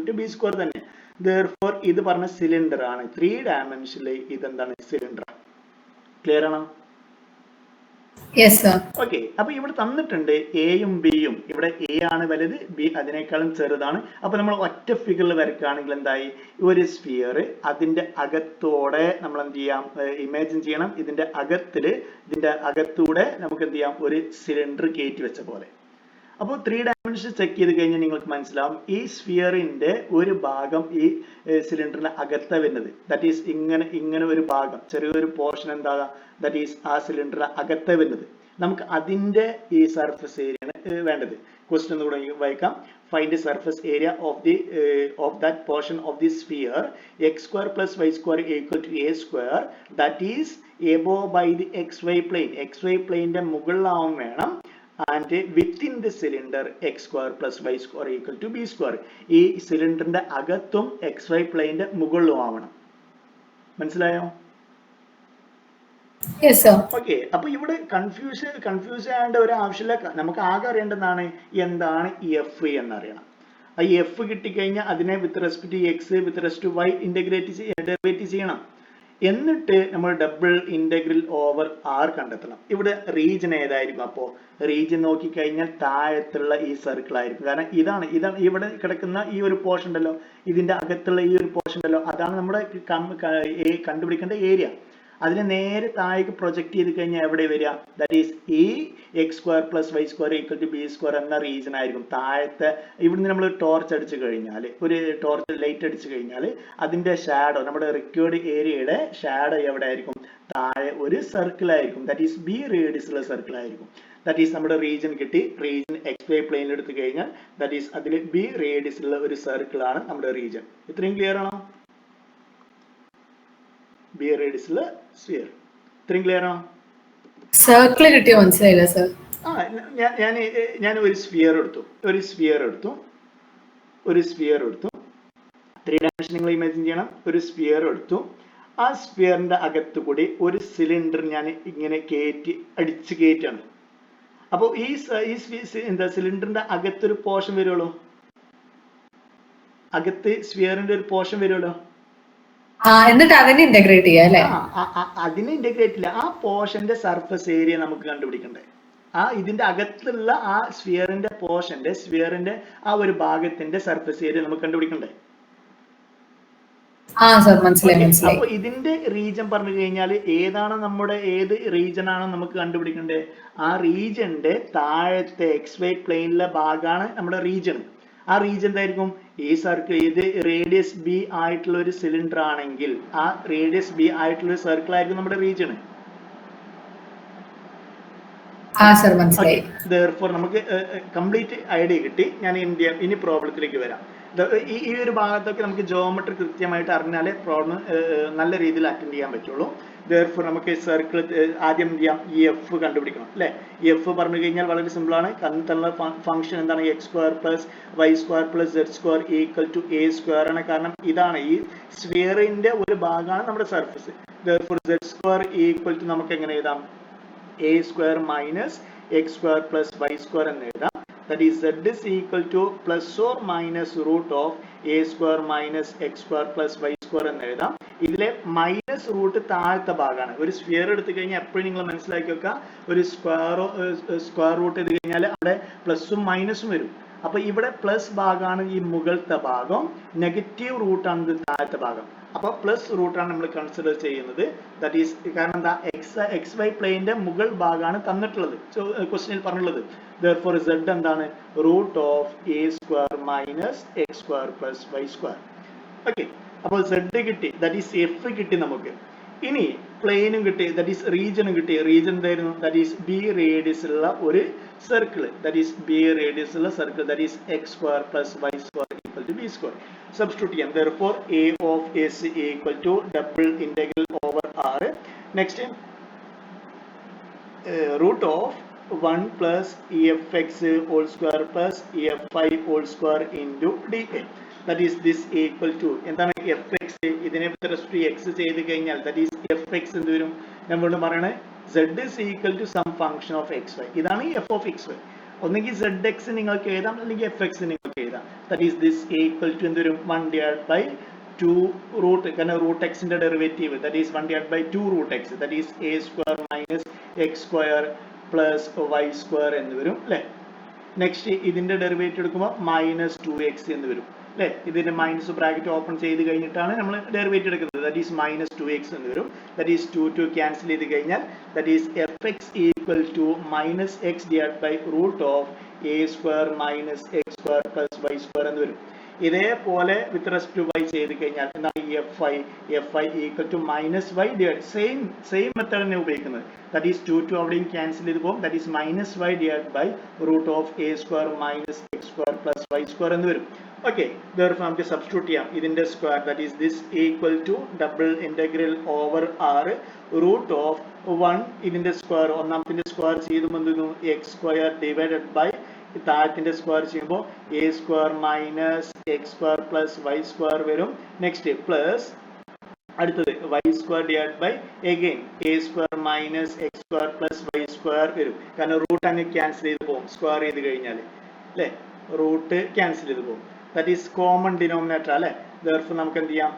= b² തന്നെ. therefore ഇത് പറഞ്ഞ സിലിണ്ടർ ആണ്. 3 ഡയമെൻഷനിൽ ഇതെന്താണ്? സിലിണ്ടർ. ക്ലിയർ ആണോ? Yes sir. ഓക്കെ, അപ്പൊ ഇവിടെ തന്നിട്ടുണ്ട് എയും ബിയും. ഇവിടെ എ ആണ് വലുത്, ബി അതിനേക്കാളും ചെറുതാണ്. അപ്പൊ നമ്മൾ ഒറ്റ ഫിഗറിൽ വരയ്ക്കുകയാണെങ്കിൽ എന്തായി? ഒരു സ്ഫിയർ അതിന്റെ അകത്തോടെ നമ്മൾ എന്ത് ചെയ്യാം? ഇമാജിൻ ചെയ്യണം. ഇതിന്റെ അകത്തൂടെ നമുക്ക് എന്ത് ചെയ്യാം? ഒരു സിലിണ്ടർ കയറ്റി വെച്ച പോലെ. അപ്പോൾ 3 ഡയമെൻഷൻ ചെക്ക് ചെയ്ത് കഴിഞ്ഞാൽ നിങ്ങൾക്ക് മനസ്സിലാവും ഈ സ്ഫിയറിന്റെ ഒരു ഭാഗം ഈ സിലിണ്ടറിന്റെ അകത്താ വരുന്നത്. ദാറ്റ് ഈസ് ഇങ്ങനെ ഒരു ഭാഗം, ചെറിയൊരു പോർഷൻ എന്താകാം? ദാറ്റ് ഈസ് ആ സിലിണ്ടറിന്റെ അകത്താ വരുന്നത്. നമുക്ക് അതിന്റെ ഈ സർഫസ് ഏരിയ വേണ്ടത്. ക്വസ്റ്റ്യൻ കൂടെ വായിക്കാം. Find the surface area of that portion of the sphere x² + y² = a². That is above by the XY plane. XY പ്ലെയിനിന്റെ മുകളിലാവും വേണം. and within the cylinder x² + y² = b². ഈ സിലിണ്ടറിന്റെ അകത്തും XY പ്ലെയിനിന്റെ മുകളിലും ആവണം. മനസ്സിലായോ? Yes sir. ഓക്കെ, അപ്പൊ ഇവിടെ കൺഫ്യൂസ് ചെയ്യേണ്ട ഒരു ആവശ്യമില്ല. നമുക്ക് ആകെ അറിയേണ്ടതാണ് എന്താണ് f എന്നറിയണം. ആ f കിട്ടിക്കഴിഞ്ഞാൽ അതിനെ with respect to x with respect to y derivate ചെയ്യണം. എന്നിട്ട് നമ്മൾ ഡബിൾ ഇന്റഗ്രൽ ഓവർ ആർ കണ്ടെത്തണം. ഇവിടെ റീജിയൻ ഏതായിരിക്കും? അപ്പോൾ റീജിയൻ നോക്കിക്കഴിഞ്ഞാൽ താഴത്തുള്ള ഈ സർക്കിൾ ആയിരിക്കും. കാരണം ഇതാണ് ഇവിടെ കിടക്കുന്ന ഈ ഒരു പോർഷൻ ഉണ്ടല്ലോ, ഇതിന്റെ അകത്തുള്ള ഈ ഒരു പോർഷൻ ഉണ്ടല്ലോ, അതാണ് നമ്മുടെ കണ്ടുപിടിക്കേണ്ട ഏരിയ. അതിനെ നേരെ താഴേക്ക് പ്രൊജക്ട് ചെയ്ത് കഴിഞ്ഞാൽ എവിടെ വരിക? ദാറ്റ് ഈസ് ഈ X square plus Y square equal to B square എന്ന റീജിയൻ ആയിരിക്കും. താഴത്തെ ഇവിടുന്ന് നമ്മൾ ടോർച്ച് അടിച്ചു കഴിഞ്ഞാൽ, ഒരു ടോർച്ച് ലൈറ്റ് അടിച്ചു കഴിഞ്ഞാൽ അതിന്റെ ഷാഡോ, നമ്മുടെ റിക്വേർഡ് ഏരിയയുടെ ഷാഡോ എവിടെ ആയിരിക്കും? താഴെ ഒരു സർക്കിൾ ആയിരിക്കും. ദാറ്റ് ഈസ് ബി റേഡിയസ് ഉള്ള സർക്കിൾ ആയിരിക്കും. ദാറ്റ് ഈസ് നമ്മുടെ റീജിയൻ കിട്ടി. റീജിയൻ എക്സ് വൈ പ്ലെയിനിൽ എടുത്തു കഴിഞ്ഞാൽ ദാറ്റ് ഈസ് അതിൽ ബി റേഡിയസ് ഉള്ള ഒരു സർക്കിൾ ആണ് നമ്മുടെ റീജിയൻ. ഇത്രയും ക്ലിയർ ആണോ? ബി റേഡിയസ് ഉള്ള സ്ഫിയർ. ഇത്രയും ക്ലിയർ ആണോ? സർക്കിൾ കിട്ടിയോ? മനസ്സിലായില്ല സർ. ഞാൻ ഒരു സ്ഫിയർ എടുത്തു. 3 ഡയമെൻഷൻ നിങ്ങൾ ഇമാജിൻ ചെയ്യണം. ഒരു സ്ഫിയർ എടുത്തു. ആ സ്ഫിയറിന്റെ അകത്തു കൂടി ഒരു സിലിണ്ടർ ഞാൻ ഇങ്ങനെ അടിച്ച് കയറ്റാണ്. അപ്പോൾ ഈ സിലിണ്ടറിന്റെ അകത്തൊരു പോർഷൻ വരുള്ളൂ. അകത്ത് സ്ഫിയറിന്റെ ഒരു പോർഷൻ വരുമല്ലോ. എന്നിട്ട് അതിനെ ഇന്റഗ്രേറ്റ് ചെയ്യാം അല്ലേ? അതിനെ ഇന്റഗ്രേറ്റ് ഇല്ല. ആ പോർഷന്റെ സർഫസ് ഏരിയ നമുക്ക് കണ്ടുപിടിക്കണ്ടേ? ഇതിന്റെ അകത്തുള്ള ആ സ്ഫിയറിന്റെ ആ ഒരു ഭാഗത്തിന്റെ സർഫസ് ഏരിയ നമുക്ക് കണ്ടുപിടിക്കണ്ടേ? അപ്പൊ ഇതിന്റെ റീജിയൻ പറഞ്ഞു കഴിഞ്ഞാൽ ഏത് റീജിയൻ ആണോ നമുക്ക് കണ്ടുപിടിക്കണ്ടേ? ആ റീജിയന്റെ താഴത്തെ എക്സ് വൈ പ്ലെയിനിലെ ഭാഗമാണ് നമ്മുടെ റീജിയൻ. ആ റീജിയൻ എന്തായിരിക്കും? ഈ സർക്കിൾ, ഇത് റേഡിയസ് ബി ആയിട്ടുള്ള ഒരു സിലിണ്ടർ ആണെങ്കിൽ ആ റേഡിയസ് ബി ആയിട്ടുള്ള ഒരു സർക്കിൾ ആയിരിക്കും നമ്മുടെ റീജിയൻ. Therefore നമുക്ക് കംപ്ലീറ്റ് ഐഡിയ കിട്ടി. ഞാൻ ഇനി പ്രോബ്ലത്തിലേക്ക് വരാം. ഈ ഒരു ഭാഗത്തൊക്കെ നമുക്ക് ജോമെട്രി കൃത്യമായിട്ട് അറിഞ്ഞാലേ പ്രോബ്ലം നല്ല രീതിയിൽ അറ്റൻഡ് ചെയ്യാൻ പറ്റുള്ളൂ. Therefore നമുക്ക് സർക്കിൾ ആദ്യം എന്ത് ചെയ്യാം? ഈ എഫ് കണ്ടുപിടിക്കണം അല്ലെ? ഈ എഫ് പറഞ്ഞു കഴിഞ്ഞാൽ വളരെ സിമ്പിൾ ആണ്. തന്നിട്ടുള്ള ഫംഗ്ഷൻ എന്താണ്? X square plus Y square plus z square equal to a square ആണ്. കാരണം ഇതാണ് ഈ സ്ഫിയറിന്റെ ഒരു ഭാഗമാണ് നമ്മുടെ surface. Therefore z square equal to നമുക്ക് എങ്ങനെ എഴുതാം? A square minus x square plus Y square എന്ന് എഴുതാം. That is z is equal to plus or minus root of a square minus x square plus y square എന്ന് എഴുതാം. ഇതിലെ minus root താഴത്തെ ഭാഗമാണ്. ഒരു സ്ഫിയർ എടുത്തു കഴിഞ്ഞാൽ എപ്പോഴും നിങ്ങൾ മനസ്സിലാക്കി വെക്കുക, ഒരു സ്ക്വയർ റൂട്ട് എടുത്തു കഴിഞ്ഞാൽ അവിടെ പ്ലസും മൈനസും വരും. അപ്പൊ ഇവിടെ പ്ലസ് ഭാഗമാണ് ഈ മുകളിലത്തെ ഭാഗം, നെഗറ്റീവ് റൂട്ടാണ് ഇത് താഴത്തെ ഭാഗം. അപ്പൊ പ്ലസ് റൂട്ടാണ് നമ്മൾ കൺസിഡർ ചെയ്യുന്നത്. ദാറ്റ് ഈസ് കാരണം എന്താ? എക്സ് വൈ പ്ലെയിന്റെ മുകൾ ഭാഗമാണ് തന്നിട്ടുള്ളത്, ക്വസ്റ്റ്യനിൽ പറഞ്ഞിട്ടുള്ളത്. Therefore z എന്താണ്? Root of a square minus x square plus Y square. Okay, അപ്പോൾ z കിട്ടി, ദാറ്റ് ഈസ് എഫ് കിട്ടി നമുക്ക്. ഇനി പ്ലെയിനും കിട്ടി, ദാറ്റ് ഈസ് റീജിയനും കിട്ടി. റീജിയൻ എന്തായിരുന്നു? ദാറ്റ് ഈസ് ബി റേഡിയസ് ഉള്ള ഒരു circle. That is b radius ഉള്ള circle. That is x square plus Y square equal to B square. Substitute ചെയ്യാം. Therefore a of s equal to double integral over r. Next root of 1 plus efx whole square plus ef(i) whole square into dA. That is this equal to എന്താണ്? fx. ഇതിനെ with respect to x ചെയ്ത് കഴിഞ്ഞാൽ that is fx എന്ത് വരും? നമ്മളോട് പറയണേ z is equal to some function of xy. ഇതാണ് f of xy. ഒന്നെങ്കിൽ zx നിങ്ങൾക്ക് എഴുതാം, അല്ലെങ്കിൽ fx നിങ്ങൾക്ക് എഴുതാം. That is this equal to എന്ത് വരും? 1 divided by 2 root, കാരണം root x ന്റെ derivative that is 1 divided by 2 root x. That is a square minus x square plus y square എന്ന് വരും അല്ലെ? നെക്സ്റ്റ് ഇതിന്റെ ഡെറിവേറ്റീവ് എടുക്കുമ്പോൾ മൈനസ് 2x എന്ന് വരും അല്ലെ? ഇതിന്റെ മൈനസ് ബ്രാക്കറ്റ് ഓപ്പൺ ചെയ്ത് കഴിഞ്ഞിട്ടാണ് നമ്മൾ ഡെറിവേറ്റീവ് എടുക്കുന്നത്. ദാറ്റ് ഈസ് മൈനസ് 2x എന്ന് വരും. ദാറ്റ് ഈസ് 2 ക്യാൻസൽ ചെയ്ത് കഴിഞ്ഞാൽ that is fx equal to minus x divide by root of a square minus x square plus Y square എന്ന് വരും. ഇതേപോലെ വിത്ത് റെസ്പെക്ട് ടു y ചെയ്ത് കഴിഞ്ഞാൽ എന്താണ്? fi equal to minus y divide same method തന്നെ ഉപയോഗിക്കുന്നത്. ദാറ്റ് ഈസ് 2 അവിടെയും cancel ചെയ്ത് പോകും. That is minus y divide by root of a square minus x square plus Y square എന്ന് വരും. ഓക്കെ, therefore നമുക്ക് സബ്സ്റ്റിറ്റ്യൂട്ട് ചെയ്യാം. ഇതിന്റെ square that is this equal to double integral over r root of 1 ഇതിന്റെ square, ഒന്നാമത്തിന്റെ square ചെയ്യുമ്പോൾ എന്തെന്നു? X square divided by താഴത്തിന്റെ സ്ക്വയർ ചെയ്യുമ്പോൾ A square minus x square plus Y square വരും. നെക്സ്റ്റ് പ്ലസ് അടുത്തത് y square divide by again a square minus x square plus Y square വരും. കാരണം റൂട്ട് അങ്ങ് ക്യാൻസൽ ചെയ്ത് പോകും സ്ക്വയർ ചെയ്ത് കഴിഞ്ഞാൽ അല്ലെ? റൂട്ട് ക്യാൻസൽ ചെയ്ത് പോകും. ദാറ്റ് ഈസ് കോമൺ ഡിനോമിനേറ്റർ അല്ലെ? Therefore നമുക്ക് എന്ത് ചെയ്യാം?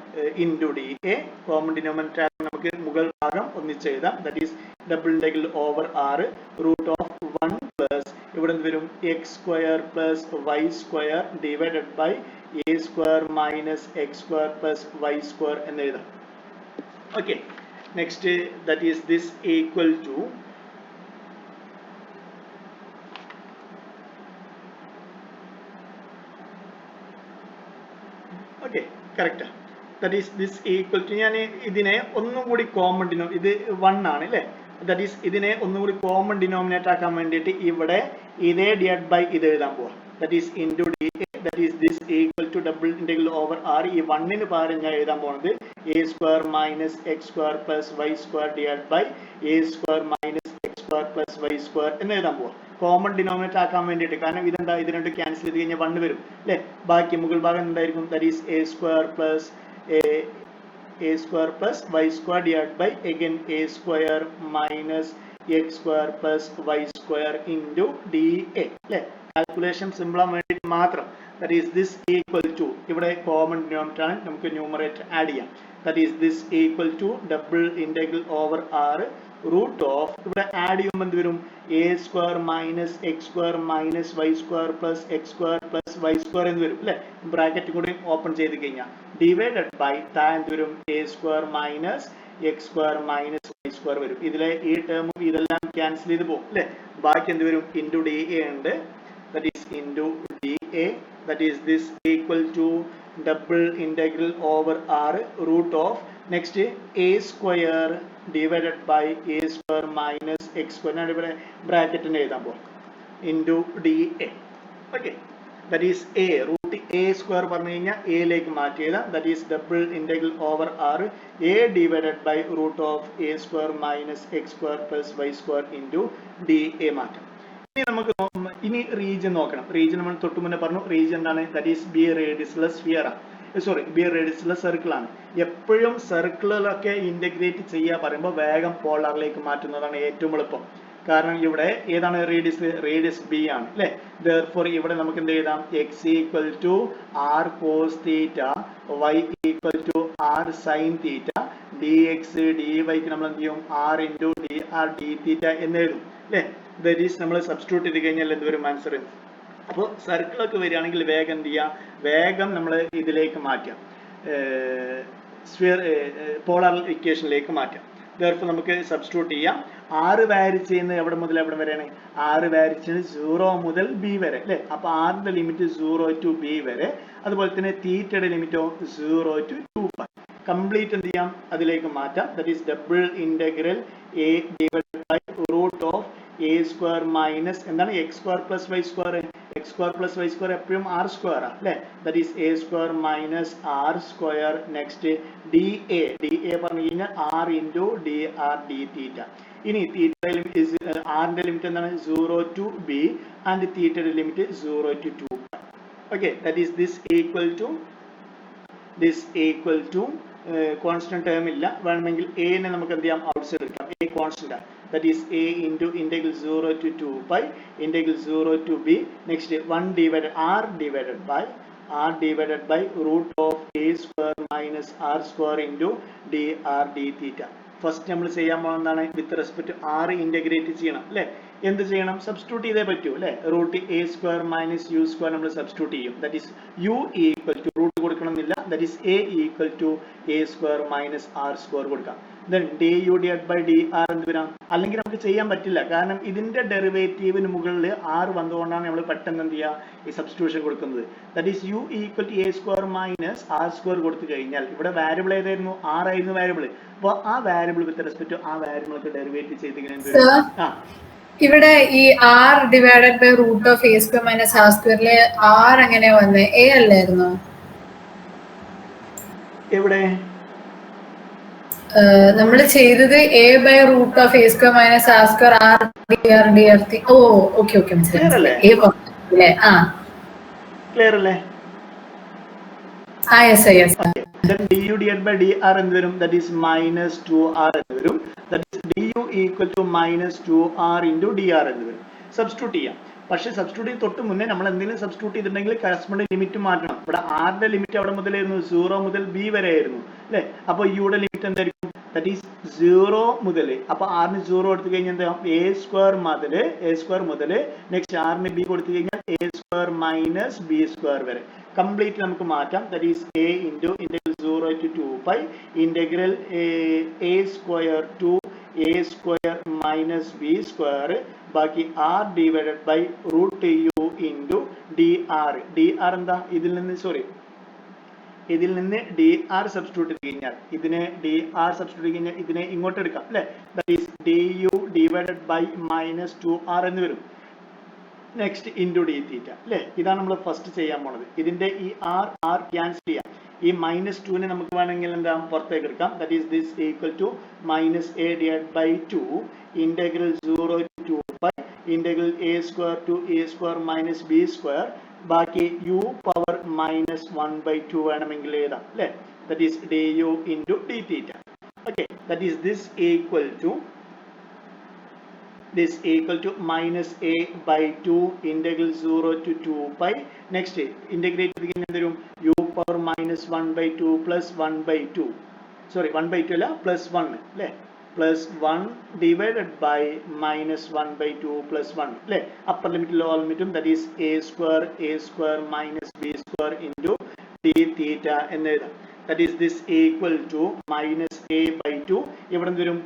Into d a. Common denominator നമുക്ക് നമുക്ക് മുകൾ ഭാഗം ഒന്നിച്ച് എഴുതാം. That is double integral over r root of 1 plus ഇവിടെ എന്ത് വരും x square plus Y square divided by a square minus x square plus Y square എന്ന് എഴുതാം. Okay, next that is this equal to okay കറക്റ്റാ. That is this equal to ഞാൻ ഇതിനെ ഒന്നും കൂടി കോമൺ ഡിനോ ഇത് 1 ആണ് അല്ലേ. ദാറ്റ് ഈസ് ഇതിനെ ഒന്നും കൂടി കോമൺ ഡിനോമിനേറ്റ് ആക്കാൻ വേണ്ടിയിട്ട് ഇവിടെ ഇതേ ഡിവൈഡ് ബൈ ഇത് എഴുതാൻ പോവാം. That is into d a that is this equal to double integral over r ഈ 1 പകരം ഞാൻ എഴുതാൻ പോകുന്നത് a square minus x square plus Y square divide by a square minus x square plus Y square എന്ന് എഴുതാൻ പോവാം. Common denominate ആക്കാൻ വേണ്ടിയിട്ട്, കാരണം ഇതെന്താ ഇത് രണ്ട് ക്യാൻസൽ ചെയ്ത് കഴിഞ്ഞാൽ 1 വരും അല്ലേ. ബാക്കി മുകൾ ഭാഗം എന്തായിരിക്കും that is a square plus a square plus y square divided by again a square minus x square plus y square into dA അല്ലേ. കാൽക്കുലേഷൻ സിമ്പിൾ ആവാൻ വേണ്ടി മാത്രം. That is this equal to ഇവിടെ കോമൺ ഡിനോമിനേറ്റർ ആണ്, നമുക്ക് numerator add ചെയ്യാം. That is this equal to double integral over r root of ഇവിടെ add ചെയ്യുമ്പോൾ എന്ത് വരും a square minus x square minus y square plus x square plus Y square എന്ന് വരും അല്ലെ. ബ്രാക്കറ്റ് കൂടി ഓപ്പൺ ചെയ്ത് കഴിഞ്ഞാൽ ഡിവൈഡഡ് ബൈ എന്ത് വരും a square minus x square minus y square വരും. ഇതിലെ ഈ ടേമും ഇതെല്ലാം ക്യാൻസൽ ചെയ്ത് പോകും അല്ലെ. ബാക്കി എന്ത് വരും ഇൻറ്റു ഡി എ ഉണ്ട്. That is into d a that is this equal to double integral over r root of next a square divided by a square minus x square ഞാൻ ഇവിടെ ബ്രാക്കറ്റിന് എഴുതാൻ പോകും into d a. Okay, that is a root a square പറഞ്ഞു കഴിഞ്ഞാൽ എയിലേക്ക് മാറ്റി എഴുതാം. That is double integral over r a divided by root of a square minus x square plus Y square into d a മാറ്റാം. ഇനി നമുക്ക് ഇനി region നോക്കണം. റീജിയൻ നമ്മൾ തൊട്ട് മുന്നേ പറഞ്ഞു റീജിയൻ എന്താണ് ദാറ്റ് ഈസ് ബി റേഡിയസ്ലെസ് സ്ഫിയർ ആണ്. സോറി ബി റേഡിയസ്ലെസ് സർക്കിൾ ആണ്. എപ്പോഴും സർക്കിളിലൊക്കെ ഇന്റഗ്രേറ്റ് ചെയ്യുക പറയുമ്പോൾ വേഗം പോളാറിലേക്ക് മാറ്റുന്നതാണ് ഏറ്റവും എളുപ്പം. കാരണം ഇവിടെ ഏതാണ് റേഡിയസ് ബി ആണ് അല്ലെ. therefore ഇവിടെ നമുക്ക് എന്ത് എഴുതാം x equal to r cos theta y equal to r sine theta dx dy ക്ക് നമ്മൾ എന്ത് ചെയ്യും r into dr d theta എന്ന് എഴുതും അല്ലെ. ദാറ്റ് ഈസ് നമ്മൾ സബ്സ്റ്റിറ്റ്യൂട്ട് ചെയ്ത് കഴിഞ്ഞാൽ എന്ത് വരും ആൻസർ. അപ്പോൾ സർക്കിളൊക്കെ വരികയാണെങ്കിൽ വേഗം എന്ത് ചെയ്യുക വേഗം നമ്മൾ ഇതിലേക്ക് മാറ്റാം സ്ഫിയർ പോളാർ ഇക്വേഷനിലേക്ക് മാറ്റാം. therefore നമുക്ക് സബ്സ്റ്റിറ്റ്യൂട്ട് ചെയ്യാം. r വാരി ചെയ്യുന്നത് എവിടെ മുതൽ എവിടെ വരെയാണ് r വാരി ചെയ്യുന്നത് 0 മുതൽ b വരെ അല്ലേ. അപ്പോൾ r ന്റെ ലിമിറ്റ് 0 ടു b വരെ. അതുപോലെ തന്നെ തീറ്റയുടെ ലിമിറ്റോ 0 ടു 2π. കംപ്ലീറ്റ് എന്ത് ചെയ്യാം അതിലേക്ക് മാറ്റാം. That is double integral a divided by root of a square minus എന്താണ് x square plus Y square. X square plus Y square എപ്പോഴും ആർ സ്ക്വയർ ആണ് അല്ലെ. That is a square minus r square next d a പറഞ്ഞു കഴിഞ്ഞാൽ r into d r d theta. ഇനി theta ആറിന്റെ limit എന്താണ് 0 to b and തീറ്റയുടെ limit 0 to 2. Okay, that is this equal to constant term ഇല്ല. വേണമെങ്കിൽ എനെ നമുക്ക് എന്ത് ചെയ്യാം ഔട്ട്സൈഡ് എടുക്കാം. എ കോൺസ്റ്റന്റ് ആണ്. That is a into integral 0 to 2 integral 0 to b next 1 divided r divided by root of a square minus r square into dr d theta. First നമ്മൾ ചെയ്യാൻ പോകുന്നതാണ് വിത്ത് റെസ്പെക്ട് r ഇന്റഗ്രേറ്റ് ചെയ്യണം അല്ലെ. എന്ത് ചെയ്യണം substitute ചെയ്തേ പറ്റൂ അല്ലെ. Root a square minus u square നമ്മൾ സബ്സ്റ്റിറ്റ്യൂട്ട് ചെയ്യും. That is u equal to root കൊടുക്കണമെന്നില്ല. That is a equal to a square minus r square കൊടുക്കാം. then du divided by dr എന്ത് വരാം. അല്ലെങ്കിൽ നമുക്ക് ചെയ്യാൻ പറ്റില്ല, കാരണം ഇതിന്റെ ഡെറിവേറ്റീവിന് മുകളിൽ r വന്നുകൊണ്ടാണ് നമ്മൾ പെട്ടെന്ന് എന്ത് ചെയ്യുക ഈ സബ്സ്റ്റിറ്റ്യൂഷൻ കൊടുക്കുന്നത്. That is u equal to a square minus r square കൊടുത്തു കഴിഞ്ഞാൽ ഇവിടെ വാരിയബിൾ ഏതായിരുന്നു r ആയിരുന്നു വാരിയബിൾ. അപ്പോൾ ആ വാരിയബിൾ വിത്ത് റെസ്പെക്ട് ആ വാരിയബിളൊക്കെ ഡെറിവേറ്റ് ചെയ്തിങ്ങനെ ഇവിടെ ഈ r divided by root of a square minus r സ്ക്വയറിലെ r എങ്ങനെയാ വന്നത് a അല്ലായിരുന്നോ എവിടെ നമ്മൾ ചെയ്തത് a by root of a square minus r square r d r t. ഓ ഓക്കെ ഓക്കെ മനസ്സിലായി. a പറഞ്ഞല്ലേ ആ ക്ലിയർ അല്ലേ. ആ yes yes. then du divided by dr എന്ത് വരും that is minus 2r എന്ന് വരും. that is du equal to minus 2r into dr എന്ന് വരും. സബ്സ്റ്റിറ്റ്യൂട്ട് ചെയ്യാം. പക്ഷേ സബ്സ്റ്റിറ്റ്യൂട്ട് തൊട്ട് മുന്നേ നമ്മൾ എന്തെങ്കിലും സബ്സ്റ്റിറ്റ്യൂട്ട് ചെയ്തിട്ടുണ്ടെങ്കിൽ കറസ്പോണ്ടിങ് ലിമിറ്റ് മാറ്റണം. ഇവിടെ r ന്റെ ലിമിറ്റ് അവിടെ മുതലായിരുന്നു 0 മുതൽ b വരെ ആയിരുന്നു അല്ലേ. അപ്പോൾ യുടെ ലിമിറ്റ് എന്തായിരിക്കും ദാറ്റ് ഈസ് 0 മുതൽ അപ്പോൾ ആറിന് 0 കൊടുത്തു കഴിഞ്ഞാൽ എന്താ എ സ്ക്വയർ മുതൽ നെക്സ്റ്റ് ആറിന് ബി കൊടുത്തു കഴിഞ്ഞാൽ a square minus b square വരെ കംപ്ലീറ്റ് നമുക്ക് മാറ്റാം. That is a into integral 0 to 2π integral a square to a square minus b square ബാക്കി r divided by root u into d r എന്താ ഇതിൽ നിന്ന് ഡി ആർ സബ്സ്റ്റിറ്റ്യൂട്ട് ചെയ്ത് കഴിഞ്ഞാൽ ഇതിനെ ഇങ്ങോട്ട് എടുക്കാം അല്ലെ. That is d u divided by minus 2r എന്ന് വരും. നെക്സ്റ്റ് ഇൻറ്റു ഡി തീറ്റ അല്ലെ. ഇതാണ് നമ്മൾ ഫസ്റ്റ് ചെയ്യാൻ പോണത്. ഇതിന്റെ ഈ ആർ ക്യാൻസൽ ചെയ്യാം. ഈ -2നെ നമുക്ക് വേണമെങ്കിൽ എന്താ പുറത്തേക്ക് എടുക്കാം. That is this equal to minus a divide by 2 integral 0 to 2π integral a square to a square minus b square ബാക്കി യു പവർ -1/2 വേണമെങ്കിൽ എഴുതാം അല്ലെ. That is d u into d theta. Okay, that is this equal to minus a by 2 integral 0 to 2π. Next integrate ചെയ്യും u power -1/2 plus 1/2. Sorry, 1/2 അല്ല plus 1 അല്ലേ. plus 1 divided by -1/2 plus 1 അല്ലേ. upper limit lower limit that is a square minus b square into d theta എന്ന് എഴുതാം. That is this equal to minus a by 2 ഇവിടെ വരും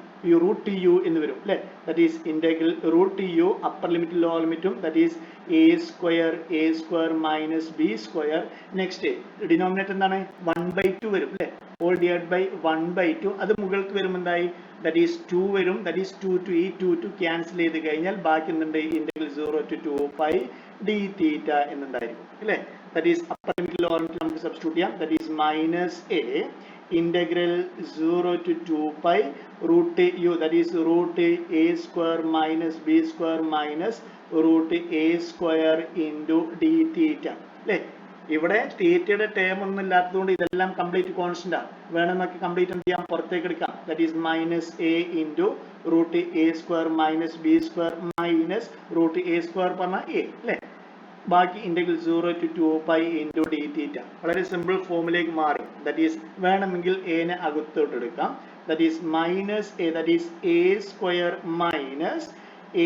root u എന്ന് വരും അല്ലേ. that is integral root u upper limit lower limit that is a square minus b square. next denominator എന്താണ് 1/2 വരും അല്ലേ. all divided by 1/2 അത് മുകളിലേക്ക് വരും എന്തായി that is 2 വരും. that is 2 to ഈ 2 to cancel ചെയ്ത് കഴിഞ്ഞാൽ ബാക്കി എന്തുണ്ട് integral 0 to 2π d theta എന്നുണ്ടായിരിക്കും അല്ലേ. that is upper limit lower limit നമുക്ക് സബ്സ്റ്റിറ്റ്യൂട്ട് ചെയ്യാം. that is minus a integral 0 to 2π root u that is root a square minus b square minus root a square into d theta അല്ലേ. ഇവിടെ തീറ്റയുടെ term ഒന്നും ഇല്ലാത്തതുകൊണ്ട് ഇതെല്ലാം complete constant ആണ്. വേണമെന്നൊക്കെ complete എന്ത് ചെയ്യാം പുറത്തേക്ക് എടുക്കാം. that is minus a into root a square minus b square minus root a square പറഞ്ഞാൽ a അല്ലേ. ബാക്കി integral 0 to 2π into d theta വളരെ സിമ്പിൾ ഫോമിലേക്ക് മാറി. ദാറ്റ് ഈസ് വേണമെങ്കിൽ a നെ അകത്തോട്ട് എടുക്കാം. That is minus a that is a square minus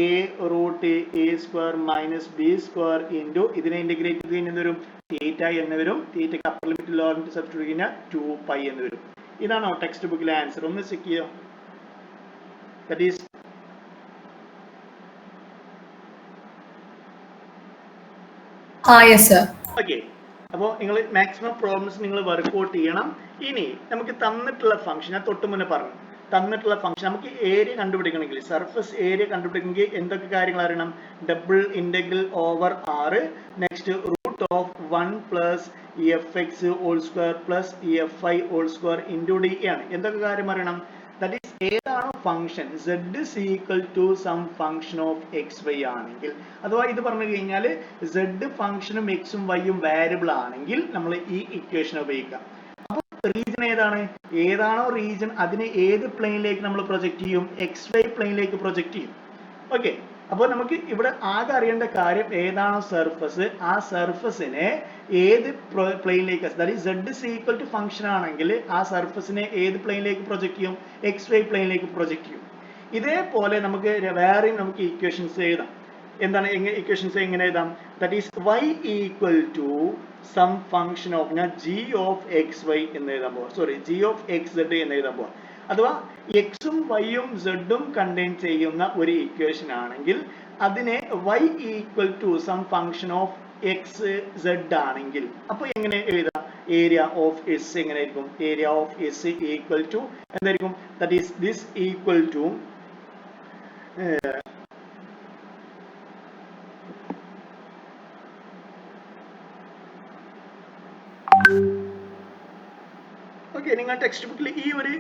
a root a square minus b square into ഇതിനെ ഇന്റഗ്രേറ്റ് ചെയ്ത് കഴിഞ്ഞാൽ വരും തീറ്റ എന്ന് വരും. തീറ്റയ്ക്ക് upper limit lower limit substitute കഴിഞ്ഞാൽ 2π എന്ന് വരും. ഇതാണോ ടെക്സ്റ്റ് ബുക്കിലെ ആൻസർ? ഒന്ന് ചെക്ക് ചെയ്യോ. That is yes sir. Okay, അപ്പോൾ നിങ്ങൾ മാക്സിമം പ്രോബ്ലംസ് നിങ്ങൾ വർക്ക്ഔട്ട് ചെയ്യണം. ഇനി നമുക്ക് തന്നിട്ടുള്ള ഫംഗ്ഷൻ ഞാൻ തൊട്ട് മുന്നേ പറഞ്ഞു. തന്നിട്ടുള്ള ഫംഗ്ഷൻ നമുക്ക് ഏരിയ കണ്ടുപിടിക്കണമെങ്കിൽ സർഫസ് ഏരിയ കണ്ടുപിടിക്കണമെങ്കിൽ എന്തൊക്കെ കാര്യങ്ങൾ അറിയണം? Double integral over r next root of 1 plus fx whole square plus fi whole square into d ആണ്. എന്തൊക്കെ കാര്യം അറിയണം? ദാറ്റ് ഈസ് ഏതാണ് function z is equal to some function of xy ആണെങ്കിൽ, അഥവാ ഇത് പറഞ്ഞു കഴിഞ്ഞാൽ z ഫംഗ്ഷനും x ഉം y ഉം വേരിയബിൾ ആണെങ്കിൽ നമ്മൾ ഈ ഇക്വേഷൻ ഉപയോഗിക്കാം. അപ്പോൾ റീജിയൻ ഏതാണോ റീജിയൻ അതിനെ ഏത് പ്ലെയിനിലേക്ക് നമ്മൾ പ്രൊജക്ട് ചെയ്യും? xy പ്ലെയിനിലേക്ക് പ്രൊജക്ട് ചെയ്യും. ഓക്കെ, അപ്പോൾ നമുക്ക് ഇവിടെ ആകെ അറിയേണ്ട കാര്യം ഏതാണോ സർഫസ് ആ സർഫസിനെ ഏത് പ്ലെയിനിലേക്ക്, അതായത് z is equal to function ആണെങ്കിൽ ആ സർഫസിനെ ഏത് പ്ലെയിനിലേക്ക് പ്രൊജക്ട് ചെയ്യും? xy പ്ലെയിനിലേക്ക് പ്രൊജക്ട് ചെയ്യും. ഇതേപോലെ നമുക്ക് വേറെയും നമുക്ക് ഇക്വേഷൻസ് എഴുതാം. എന്താണ് ഇക്വേഷൻസ് എങ്ങനെ എഴുതാം? That is y equal to some function of ഞാൻ g ഓഫ് xy എന്ന് എഴുതാൻ പോവാം. സോറി, g ഓഫ് xz എന്ന് എഴുതാൻ പോവാം. അഥവാ എക്സും വൈയും സെഡും കണ്ടെയ്ൻ ചെയ്യുന്ന ഒരു ഇക്വേഷൻ ആണെങ്കിൽ അതിനെ y equal to some function of x z ആണെങ്കിൽ അപ്പോൾ എങ്ങനെ എഴുതാം? ഏരിയ ഓഫ് എസ് എങ്ങനെ ആയിരിക്കും? Area of s equal to എന്തായിരിക്കും? That is this equal to okay, നിങ്ങൾ ടെക്സ്റ്റ് ബുക്കിൽ ഈ ഒരു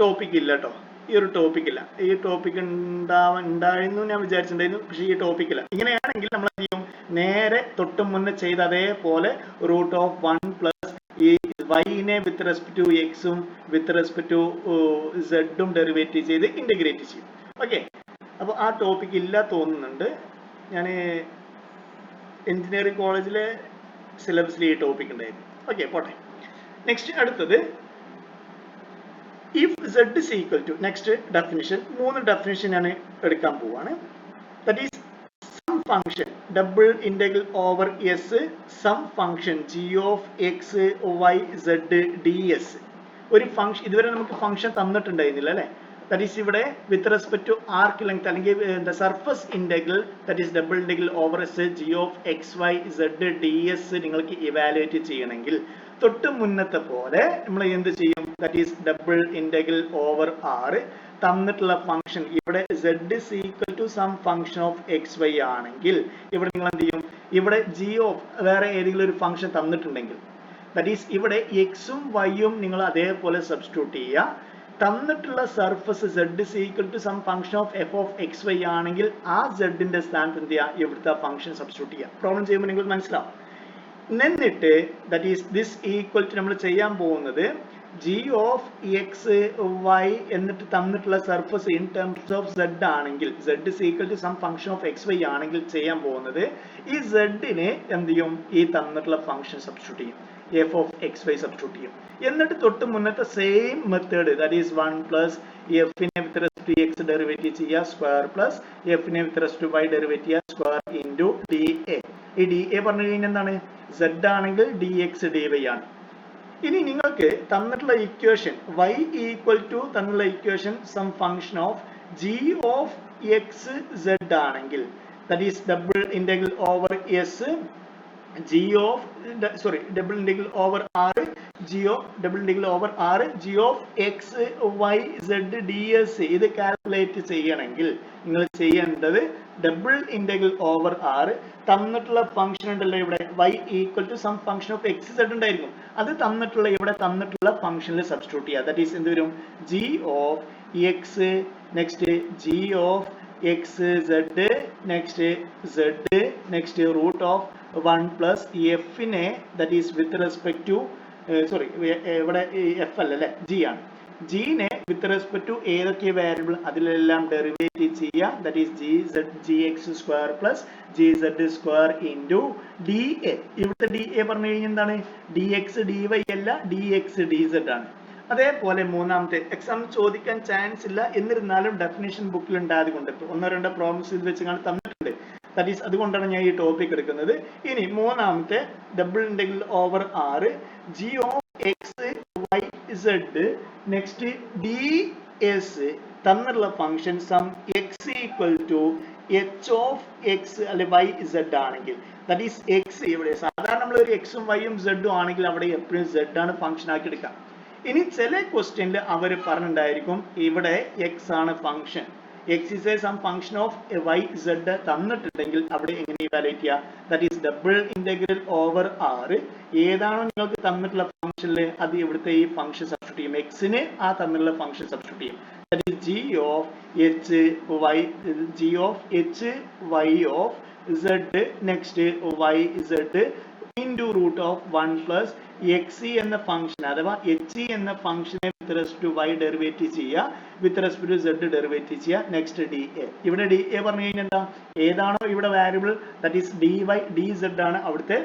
ടോപ്പിക് ഇല്ല കേട്ടോ. ഈ ഒരു ടോപ്പിക് ഇല്ല. ഈ ടോപ്പിക് ഉണ്ടായിരുന്നു ഞാൻ വിചാരിച്ചിട്ടുണ്ടായിരുന്നു, പക്ഷേ ഈ ടോപ്പിക് ഇല്ല. ഇങ്ങനെയാണെങ്കിൽ നമ്മൾ എന്ത് ചെയ്യും? നേരെ തൊട്ട് മുന്നേ ചെയ്ത അതേപോലെ റൂട്ട് ഓഫ് 1 പ്ലസ് ഈ വൈനെ വിത്ത് റെസ്പെക്ട് ടു എക്സും വിത്ത് റെസ്പെക്ട് ടു സെഡും ഡെറിവേറ്റ് ചെയ്ത് ഇന്റഗ്രേറ്റ് ചെയ്യും. ഓക്കെ, അപ്പോൾ ആ ടോപ്പിക് ഇല്ല തോന്നുന്നുണ്ട്. ഞാൻ എഞ്ചിനീയറിംഗ് കോളേജിലെ സിലബസിൽ ഈ ടോപ്പിക് ഉണ്ടായിരുന്നു. ഓക്കെ, പോട്ടെ. നെക്സ്റ്റ് അടുത്തത് if z is equal to, next definition, മൂന്ന് definition ഞാൻ എടുക്കാൻ പോവാണ്. That is some function double integral over s some function g of x y z ds. ഒരു ഫംഗ്ഷൻ ഇതുവരെ നമുക്ക് ഫംഗ്ഷൻ തന്നിട്ടുണ്ടായിരുന്നില്ല അല്ലേ? That is ഇവിടെ with respect to arc length അല്ലെങ്കിൽ the surface integral, that is double integral over s g of x y z ds നിങ്ങൾക്ക് evaluate ചെയ്യണമെങ്കിൽ തൊട്ട് മുന്നത്തെ പോലെ നമ്മൾ എന്ത് ചെയ്യും? That is double integral over r തന്നിട്ടുള്ള ഫംഗ്ഷൻ ഇവിടെ z is equal to some function of x y ആണെങ്കിൽ ഇവിടെ നിങ്ങൾ എന്ത് ചെയ്യും? ഇവിടെ g of വേറെ ഏതെങ്കിലും ഒരു ഫംഗ്ഷൻ തന്നിട്ടുണ്ടെങ്കിൽ, that is ഇവിടെ x ഉം y ഉം നിങ്ങൾ അതേപോലെ സബ്സ്റ്റിറ്റ്യൂട്ട് ചെയ്യുക. തന്നിട്ടുള്ള surface z is equal to some function of f of x y ആണെങ്കിൽ ആ z ന്റെ സ്ഥാനത്ത് എന്ത് ചെയ്യുക? ഇവിടുത്തെ ഫംഗ്ഷൻ സബ്സ്റ്റിറ്റ്യൂട്ട് ചെയ്യുക. പ്രോബ്ലം ചെയ്യുമ്പോൾ നിങ്ങൾക്ക് മനസ്സിലാവും. എന്നിട്ട് that is this equal to നമ്മൾ ചെയ്യാൻ പോകുന്നത് g of x y എന്നിട്ട് തന്നിട്ടുള്ള surface in terms of z ആണെങ്കിൽ z is equal to some function of x y ആണെങ്കിൽ ചെയ്യാൻ പോകുന്നത് ഈ z നെ എന്ത് ചെയ്യും? ഈ തന്നിട്ടുള്ള ഫംഗ്ഷൻ സബ്സ്റ്റിറ്റ്യൂട്ട് ചെയ്യും, f of x y substitute ചെയ്യും. എന്നിട്ട് തൊട്ട് മുന്നത്തെ same method, that is 1 plus f നെ with respect to x derivative ചെയ്യുക സ്ക്വയർ പ്ലസ് f നെ with respect to y derivative ചെയ്യുക സ്ക്വയർ ഇൻറ്റു dA. ഈ dA പറഞ്ഞു കഴിഞ്ഞാൽ എന്താണ്? z ആണെങ്കിൽ dx dy ആണ്. ഇനി നിങ്ങൾക്ക് തന്നിട്ടുള്ള ഇക്വേഷൻ y ഈക്വൽ ടു തന്നിട്ടുള്ള equation some function of g of x z ആണെങ്കിൽ, that is double integral over s g of double integral over r g of double integral over r g of x y z ds ഇത് calculate ചെയ്യണമെങ്കിൽ നിങ്ങൾ ചെയ്യേണ്ടത് double integral over r തന്നിട്ടുള്ള function ഉണ്ടല്ലോ ഇവിടെ y equal to some function of x z ഉണ്ടായിരിക്കും, അത് തന്നിട്ടുള്ള ഇവിടെ തന്നിട്ടുള്ള ഫംഗ്ഷനിൽ സബ്സ്റ്റിറ്റ്യൂട്ട് ചെയ്യുക. ദാറ്റ് ഈസ് എന്ത് വരും? g of x next g of x z next z next root of 1 plus f നെ that is with respect to ഇവിടെ f അല്ലല്ലേ g ആണ്, g നെ with respect to ഏതൊക്കെ വേരിയബിൾ അതിലെല്ലാം ഡെറിവേറ്റീവ് ചെയ്യുക. that is gx square plus gz square into dA. ഇവിടുത്തെ dA പറഞ്ഞു കഴിഞ്ഞാൽ എന്താണ്? dx dy അല്ല, dx dz ആണ്. അതേപോലെ മൂന്നാമത്തെ എക്സാം ചോദിക്കാൻ ചാൻസ് ഇല്ല, എന്നിരുന്നാലും ഡെഫിനിഷൻ ബുക്കിൽ ഉണ്ടായതുകൊണ്ട് ഒന്നോ രണ്ടോ പ്രോബ്ലംസ് ഇത് വെച്ച് തന്നിട്ടുണ്ട്. ദാറ്റ് ഈസ് അതുകൊണ്ടാണ് ഞാൻ ഈ ടോപ്പിക് എടുക്കുന്നത്. ഇനി മൂന്നാമത്തെ double integral over r g of x y z next ds തന്നിട്ടുള്ള function some x equal to h of x അല്ലെ y z ആണെങ്കിൽ, ദാറ്റ് ഈസ് x ഇവിടെ സാധാരണ നമ്മൾ ഒരു x ഉം y ഉം z ഉം ആണെങ്കിൽ അവിടെ എപ്പോഴും z ആണ് ഫംഗ്ഷൻ ആക്കി എടുക്കാം. ഇനി ചില ക്വസ്റ്റ്യനിൽ അവർ പറഞ്ഞിട്ടുണ്ടായിരിക്കും ഇവിടെ x ആണ് function, x is a some function of y z തന്നിട്ടുണ്ടെങ്കിൽ അവിടെ എങ്ങനെ ഇവാലുവേറ്റ് ചെയ്യുക? That is double integral over r ഏതാണോ നിങ്ങൾക്ക് തന്നിട്ടുള്ള ഫംഗ്ഷനിൽ അത് ഇവിടുത്തെ ഈ ഫംഗ്ഷൻ സബ്സ്റ്റിറ്റ്യൂട്ട് ചെയ്യും, x ന് ആ തന്നിട്ടുള്ള ഫംഗ്ഷൻ സബ്സ്റ്റിറ്റ്യൂട്ട് ചെയ്യും. That is g of h y of z next y z into root of 1 plus x എന്ന ഫംഗ്ഷൻ അഥവാ h എന്ന ഫംഗ്ഷനെ with respect to y derivative ചെയ്യുക, with respect to z derivative ചെയ്യുക, നെക്സ്റ്റ് dA. ഇവിടെ dA പറഞ്ഞു കഴിഞ്ഞാൽ എന്താ? ഏതാണോ ഇവിടെ variable that is dy dz ആണ് അവിടുത്തെ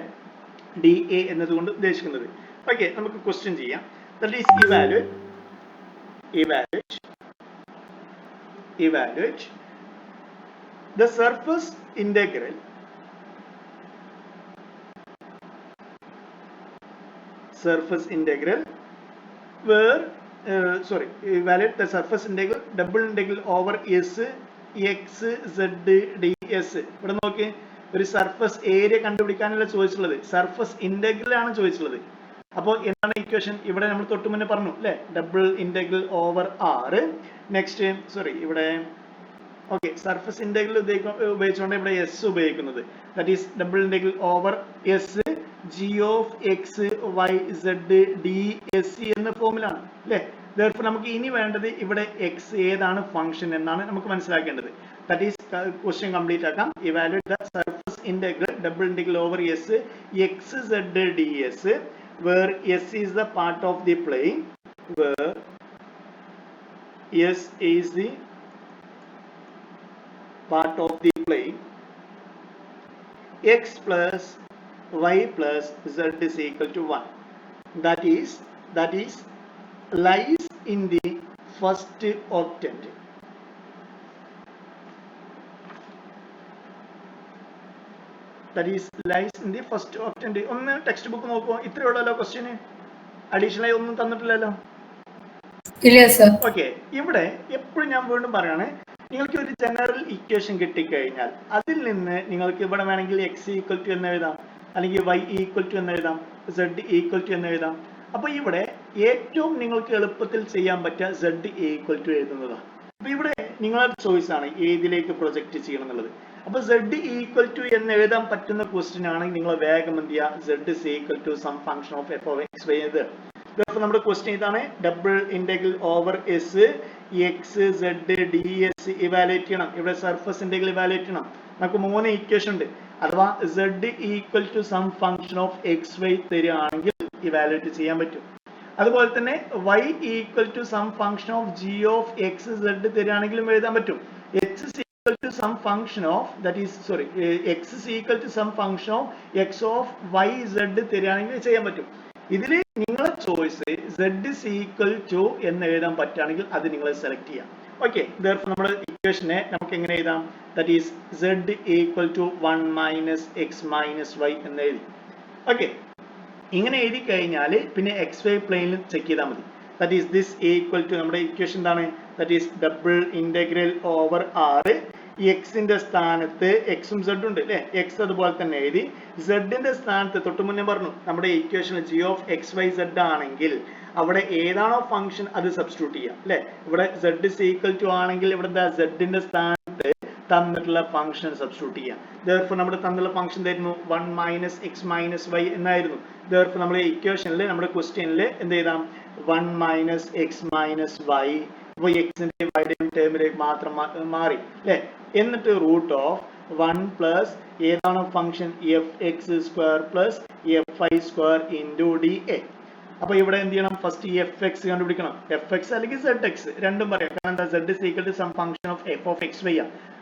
dA എന്നതുകൊണ്ട് ഉദ്ദേശിക്കുന്നത്. ഓക്കെ, നമുക്ക് ക്വസ്റ്റ്യൻ ചെയ്യാം. that is evaluate the surface integral where evaluate the surface integral double integral over s x z ds. ഇവിടെ നോക്കി, ഒരു സർഫസ് ഏരിയ കണ്ടുപിടിക്കാനല്ല ചോദിച്ചിട്ടുള്ളത്, സർഫസ് ഇന്റഗ്രൽ ആണ് ചോദിച്ചിട്ടുള്ളത്. അപ്പോൾ എന്താണ് ഇക്വേഷൻ? ഇവിടെ നമ്മൾ തൊട്ട് മുന്നേ പറഞ്ഞു അല്ലെ, double integral over r next ഇവിടെ ഓക്കെ സർഫസ് ഇന്റഗ്രൽ ഉപയോഗിച്ചുകൊണ്ട് ഇവിടെ s ഉപയോഗിക്കുന്നത്, that is double integral over s g of x y z ds എന്ന ഫോമിലാണ് അല്ലേ. therefore നമുക്ക് ഇനി വേണ്ടത് ഇവിടെ x ഏതാണ് ഫംഗ്ഷൻ എന്നാണ് നമുക്ക് മനസ്സിലാക്കേണ്ടത്. ദാറ്റ് ഈസ് ക്വസ്റ്റ്യൻ കംപ്ലീറ്റ് ആക്കാം. evaluate the surface integral double integral over s x z ds where s is the part of the plane, where s is the part of the plane, x plus y plus z is equal to 1. That is lies in the first octant. That is lies in the first octant. ഒന്ന് text book നോക്കുമോ? ഇത്രയേ ഉള്ളല്ലോ question, additional ആയി ഒന്നും തന്നിട്ടില്ലല്ലോ. Okay, ഇവിടെ എപ്പോഴും ഞാൻ വീണ്ടും പറയാണ്, നിങ്ങൾക്ക് ഒരു ജനറൽ ഇക്വേഷൻ കിട്ടിക്കഴിഞ്ഞാൽ അതിൽ നിന്ന് നിങ്ങൾക്ക് ഇവിടെ വേണമെങ്കിൽ എക്സ് ഈക്വൽ ടു എന്ന് എഴുതാം, അല്ലെങ്കിൽ വൈ ഈക്വൽ ടു എന്ന് എഴുതാം, സെഡ് ഈക്വൽ ടു എന്ന് എഴുതാം. അപ്പൊ ഇവിടെ ഏറ്റവും നിങ്ങൾക്ക് എളുപ്പത്തിൽ ചെയ്യാൻ പറ്റുക സെഡ് ഈക്വൽ ടു എഴുതുന്നതാണ്. അപ്പൊ ഇവിടെ നിങ്ങളുടെ ചോയ്സ് ആണ് ഏതിലേക്ക് പ്രൊജക്ട് ചെയ്യണം എന്നുള്ളത്. അപ്പൊ സെഡ് ഈക്വൽ ടു എന്ന് എഴുതാൻ പറ്റുന്ന ക്വസ്റ്റ്യൻ ആണെങ്കിൽ നിങ്ങൾ വേഗം എന്ത് ചെയ്യുക, z is equal to some function of F of X y എഴുതുക. നമ്മുടെ ക്വസ്റ്റ്യൻ ഇതാണ്, double integral over s x z d s evaluate ചെയ്യണം. ഇവിടെ സർഫസ് ഇന്റഗ്രൽ ഇവാലുവേറ്റ് ചെയ്യണം. നമുക്ക് 3 ഇക്വേഷൻ ഉണ്ട്. അഥവാ z equal to some function of X y തരികയാണെങ്കിൽ ഇവാലുവേറ്റ് ചെയ്യാൻ പറ്റും. അതുപോലെ തന്നെ y equal to some function of g of x z തരികയാണെങ്കിലും എഴുതാൻ പറ്റും. X equal to some function of that is sorry x is equal to some function of x of y z തരികയാണെങ്കിൽ ചെയ്യാൻ പറ്റും. ഇതിൽ നിങ്ങളുടെ choice z is equal to എന്ന് എഴുതാൻ പറ്റുകയാണെങ്കിൽ അത് നിങ്ങൾ സെലക്ട് ചെയ്യാം. ഓക്കെ, therefore നമ്മുടെ ഇക്വേഷനെ നമുക്ക് എങ്ങനെ എഴുതാം? that is z equal to 1 minus x minus y എന്ന് എഴുതി. ഓക്കെ, ഇങ്ങനെ എഴുതി കഴിഞ്ഞാൽ പിന്നെ എക്സ് വൈ പ്ലെയിനിൽ ചെക്ക് ചെയ്താൽ മതി. that is this equal to നമ്മുടെ ഇക്വേഷൻ എന്താണ്? that is double integral over r എക്സിന്റെ സ്ഥാനത്ത് എക്സും സെഡ് ഉണ്ട് അല്ലെ, എക്സ് അതുപോലെ തന്നെ എഴുതി. സെഡിന്റെ സ്ഥാനത്ത് തൊട്ട് മുന്നേ പറഞ്ഞു നമ്മുടെ ഇക്വേഷനിൽ g of X y z ആണെങ്കിൽ അവിടെ ഏതാണോ ഫംഗ്ഷൻ അത് സബ്സ്റ്റിറ്റ്യൂട്ട് ചെയ്യാം അല്ലെ. ഇവിടെ സെഡ് ഇസ് ഈക്വൽ ടു ആണെങ്കിൽ ഇവിടെ സെഡിന്റെ സ്ഥാനത്ത് തന്നിട്ടുള്ള ഫംഗ്ഷൻ സബ്സ്റ്റിറ്റ്യൂട്ട് ചെയ്യാം. therefore നമ്മുടെ തന്നിട്ടുള്ള ഫംഗ്ഷൻ എന്തായിരുന്നു? 1 minus x minus y എന്നായിരുന്നു. therefore നമ്മുടെ ഇക്വേഷനിൽ നമ്മുടെ ക്വസ്റ്റ്യനിൽ എന്ത് ചെയ്താം? 1 minus x minus y. അപ്പോൾ എക്സിന്റെ വൈഡൻ ടേമിലേക്ക് മാത്രം മാറി അല്ലെ. എന്നിട്ട് റൂട്ട് ഓഫ് 1 പ്ലസ് ഏതാണോ function f x square plus f i square into d a. അപ്പൊ ഇവിടെ എന്ത് ചെയ്യണം? ഫസ്റ്റ് എഫ് എക്സ് കണ്ടുപിടിക്കണം. എഫ് എക്സ് അല്ലെങ്കിൽ സെഡ് എക്സ് രണ്ടും പറയാം. കാരണം എന്താ? Z is equal to some function of F of X y.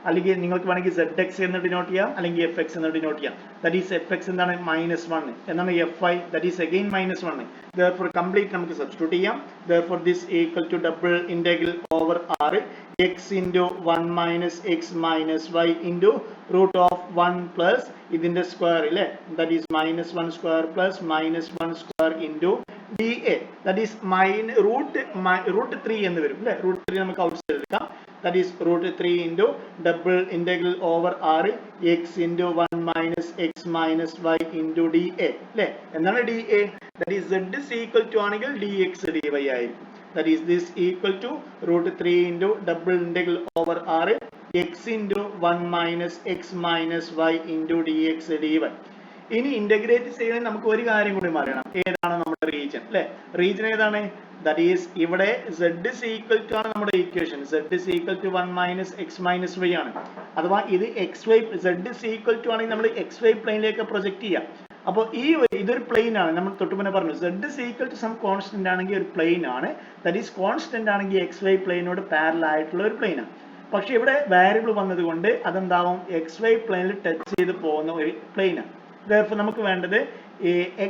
അല്ലെങ്കിൽ നിങ്ങൾക്ക് വേണമെങ്കിൽ സെഡ് എക്സ് എന്ന് ഡിനോട്ട് ചെയ്യാം, അല്ലെങ്കിൽ എഫ് എക്സ് എന്ന് ഡിനോട്ട് ചെയ്യാം. ദാറ്റ് ഈസ് എഫ് എക്സ് എന്താണ്? -1 എന്നാണ്. F I that is again -1. therefore complete നമുക്ക് സബ്സ്റ്റിറ്റ്യൂട്ട് ചെയ്യാം. therefore this equal to double integral over r x into 1 minus x minus y into root of 1 plus ഇതിന്റെ square ഇല്ലേ, that is -1 square plus -1 square into d a. That is root 3 എന്ന് വരും അല്ലെ. Root 3 നമുക്ക് outside എടുക്കാം. that is root 3 into double integral over r x into 1 minus x minus y into dA അല്ലേ. എന്താണ് dA? that is z is equal to ആണെങ്കിൽ dx dy ആയിരിക്കും. that is this equal to root 3 into double integral over r x into 1 minus x minus y into dx dy. ഇനി integrate ചെയ്യണമെങ്കിൽ നമുക്ക് ഒരു കാര്യം കൂടി അറിയണം. ഏതാണ് നമ്മുടെ റീജിയൻ അല്ലെ? റീജിയൻ ഏതാണ്? that is ഇവിടെ z is equal to ആണ് നമ്മുടെ equation. z is equal to 1 minus x minus y ആണ്. അഥവാ ഇത് xy z is equal to ആണെങ്കിൽ നമ്മൾ xy പ്ലെയിനിലേക്ക് പ്രൊജക്ട് ചെയ്യാം. അപ്പോൾ ഇതൊരു പ്ലെയിൻ ആണ്. നമ്മൾ തൊട്ട് മുന്നേ പറഞ്ഞു z is equal to some constant ആണെങ്കിൽ ഒരു പ്ലെയിൻ ആണ്. that is constant ആണെങ്കിൽ xy പ്ലെയിനോട് പാരലൽ ആയിട്ടുള്ള ഒരു പ്ലെയിൻ ആണ്. പക്ഷെ ഇവിടെ വാരിയബിൾ വന്നതുകൊണ്ട് അതെന്താവും? xy പ്ലെയിനിൽ ടച്ച് ചെയ്ത് പോകുന്ന ഒരു പ്ലെയിൻ ആണ്. therefore നമുക്ക് വേണ്ടത്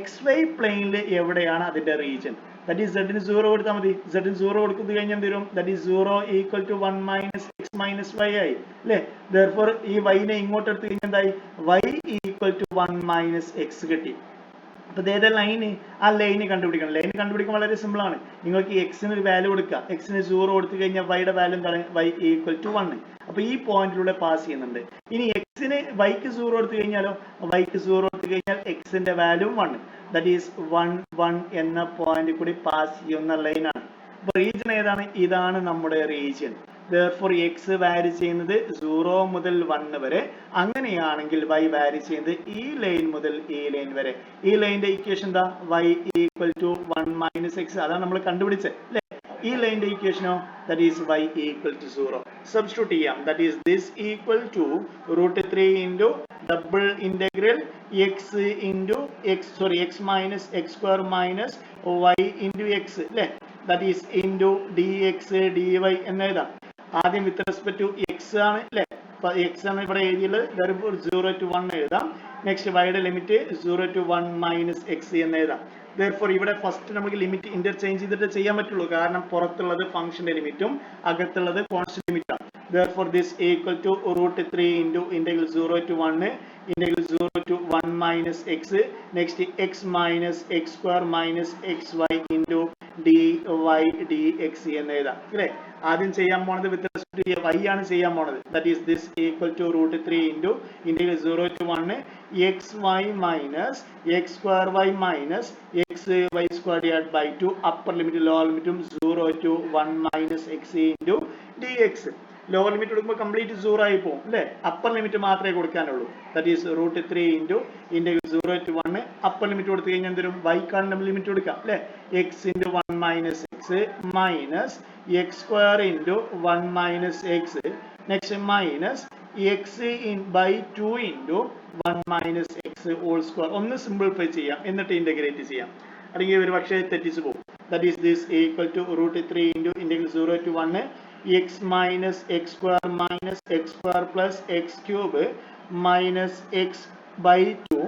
xy പ്ലെയിനിൽ എവിടെയാണ് അതിന്റെ റീജിയൻ. that is z ന് 0 കൊടുത്താൽ മതി. z ന് 0 കൊടുത്തു കഴിഞ്ഞാൽ എന്ത് വരും? that is 0 equal to 1 minus x minus y ആയി അല്ലേ. therefore ഈ y നെ ഇങ്ങോട്ട് എടുത്തു കഴിഞ്ഞാൽ എന്തായി? y equal to 1 minus x കിട്ടി. അപ്പൊ ഏതാ ലൈന്? ആ ലൈന് കണ്ടുപിടിക്കണം. ലൈൻ കണ്ടുപിടിക്കാൻ വളരെ സിമ്പിൾ ആണ്. നിങ്ങൾക്ക് എക്സിന് ഒരു വാല്യൂ കൊടുക്കുക. എക്സിന് 0 കൊടുത്തു കഴിഞ്ഞാൽ വൈയുടെ വാല്യൂ എന്താണ്? y equal to 1. അപ്പൊ ഈ പോയിന്റിലൂടെ പാസ് ചെയ്യുന്നുണ്ട്. ഇനി എക്സിന് വൈക്ക് 0 കൊടുത്തു കഴിഞ്ഞാലോ? വൈക്ക് 0 കൊടുത്തു കഴിഞ്ഞാൽ എക്സിന്റെ വാല്യൂ 1. that is 1 1 എന്ന പോയിന്റ് കൂടി പാസ് ചെയ്യുന്ന ലൈനാണ്. അപ്പൊ റീജിയൻ ഏതാണ്? ഇതാണ് നമ്മുടെ റീജിയൻ. therefore x വാരി ചെയ്യുന്നത് 0 മുതൽ 1 വരെ. അങ്ങനെയാണെങ്കിൽ y വാരി ചെയ്യുന്നത് ഈ ലൈൻ മുതൽ ഈ ലൈൻ വരെ. ഈ ലൈനിന്റെ ഇക്വേഷൻ എന്താ? y equal to 1 minus x. അതാണ് നമ്മൾ കണ്ടുപിടിച്ചത് അല്ലേ. ഈ ലൈനിന്റെ ഇക്വേഷനോ? that is y equal to 0. Substitute ചെയ്യാം. that is this equal to root 3 into double integral x into x minus x square minus y into x അല്ലേ. that is into dx dy എന്ന് എഴുതാം. ആദ്യം വിത്ത് റെസ്പെക്ട് ടു എക്സ് ആണ് അല്ലെ. X ആണ് ഇവിടെ എഴുതിയുള്ളത്. therefore 0 to 1 എഴുതാം. നെക്സ്റ്റ് വൈയുടെ ലിമിറ്റ് 0 to 1 minus x എന്ന് എഴുതാം. therefore ഇവിടെ ഫസ്റ്റ് നമുക്ക് ലിമിറ്റ് ഇന്റർചേഞ്ച് ചെയ്തിട്ട് ചെയ്യാൻ പറ്റുള്ളൂ, കാരണം പുറത്തുള്ളത് ഫംഗ്ഷന്റെ ലിമിറ്റും അകത്തുള്ളത് constant ലിമിറ്റാണ്. therefore this equal to √3 into integral 0 to 1 integral 0 to 1 minus x, next x minus x square minus xy into dy dx എന്ന് എഴുതാം അല്ലേ. ആദ്യം ചെയ്യാൻ പോണത് വിത്ത് റെസ്പെക്ട് ടു y ആണ് ചെയ്യാൻ പോണത്. that is this equal to √3 into integral 0 to 1 xy minus x square y minus xy square divided by 2 upper limit lower limit 0 to 1 minus x into dx. Lower limit കൊടുക്കുമ്പോൾ complete 0 ആയി പോകും അല്ലേ. Upper limit മാത്രമേ കൊടുക്കാനുള്ളൂ. That is √3 into integral 0 to 1 upper limit കൊടുത്തു കഴിഞ്ഞാൽ എന്തെങ്കിലും y കാണ് നമ്മൾ ലിമിറ്റ് കൊടുക്കാം അല്ലേ. x into 1 minus x minus x square into 1 minus x, next minus x in by 2 into 1 minus x whole square. ഒന്ന് സിംപ്ലിഫൈ ചെയ്യാം എന്നിട്ട് ഇന്റഗ്രേറ്റ് ചെയ്യാം, അല്ലെങ്കിൽ ഒരു പക്ഷേ തെറ്റിച്ചു പോകും. That is this equal to √3 into integral 0 to 1 x minus x square minus x square plus x cube minus x by 2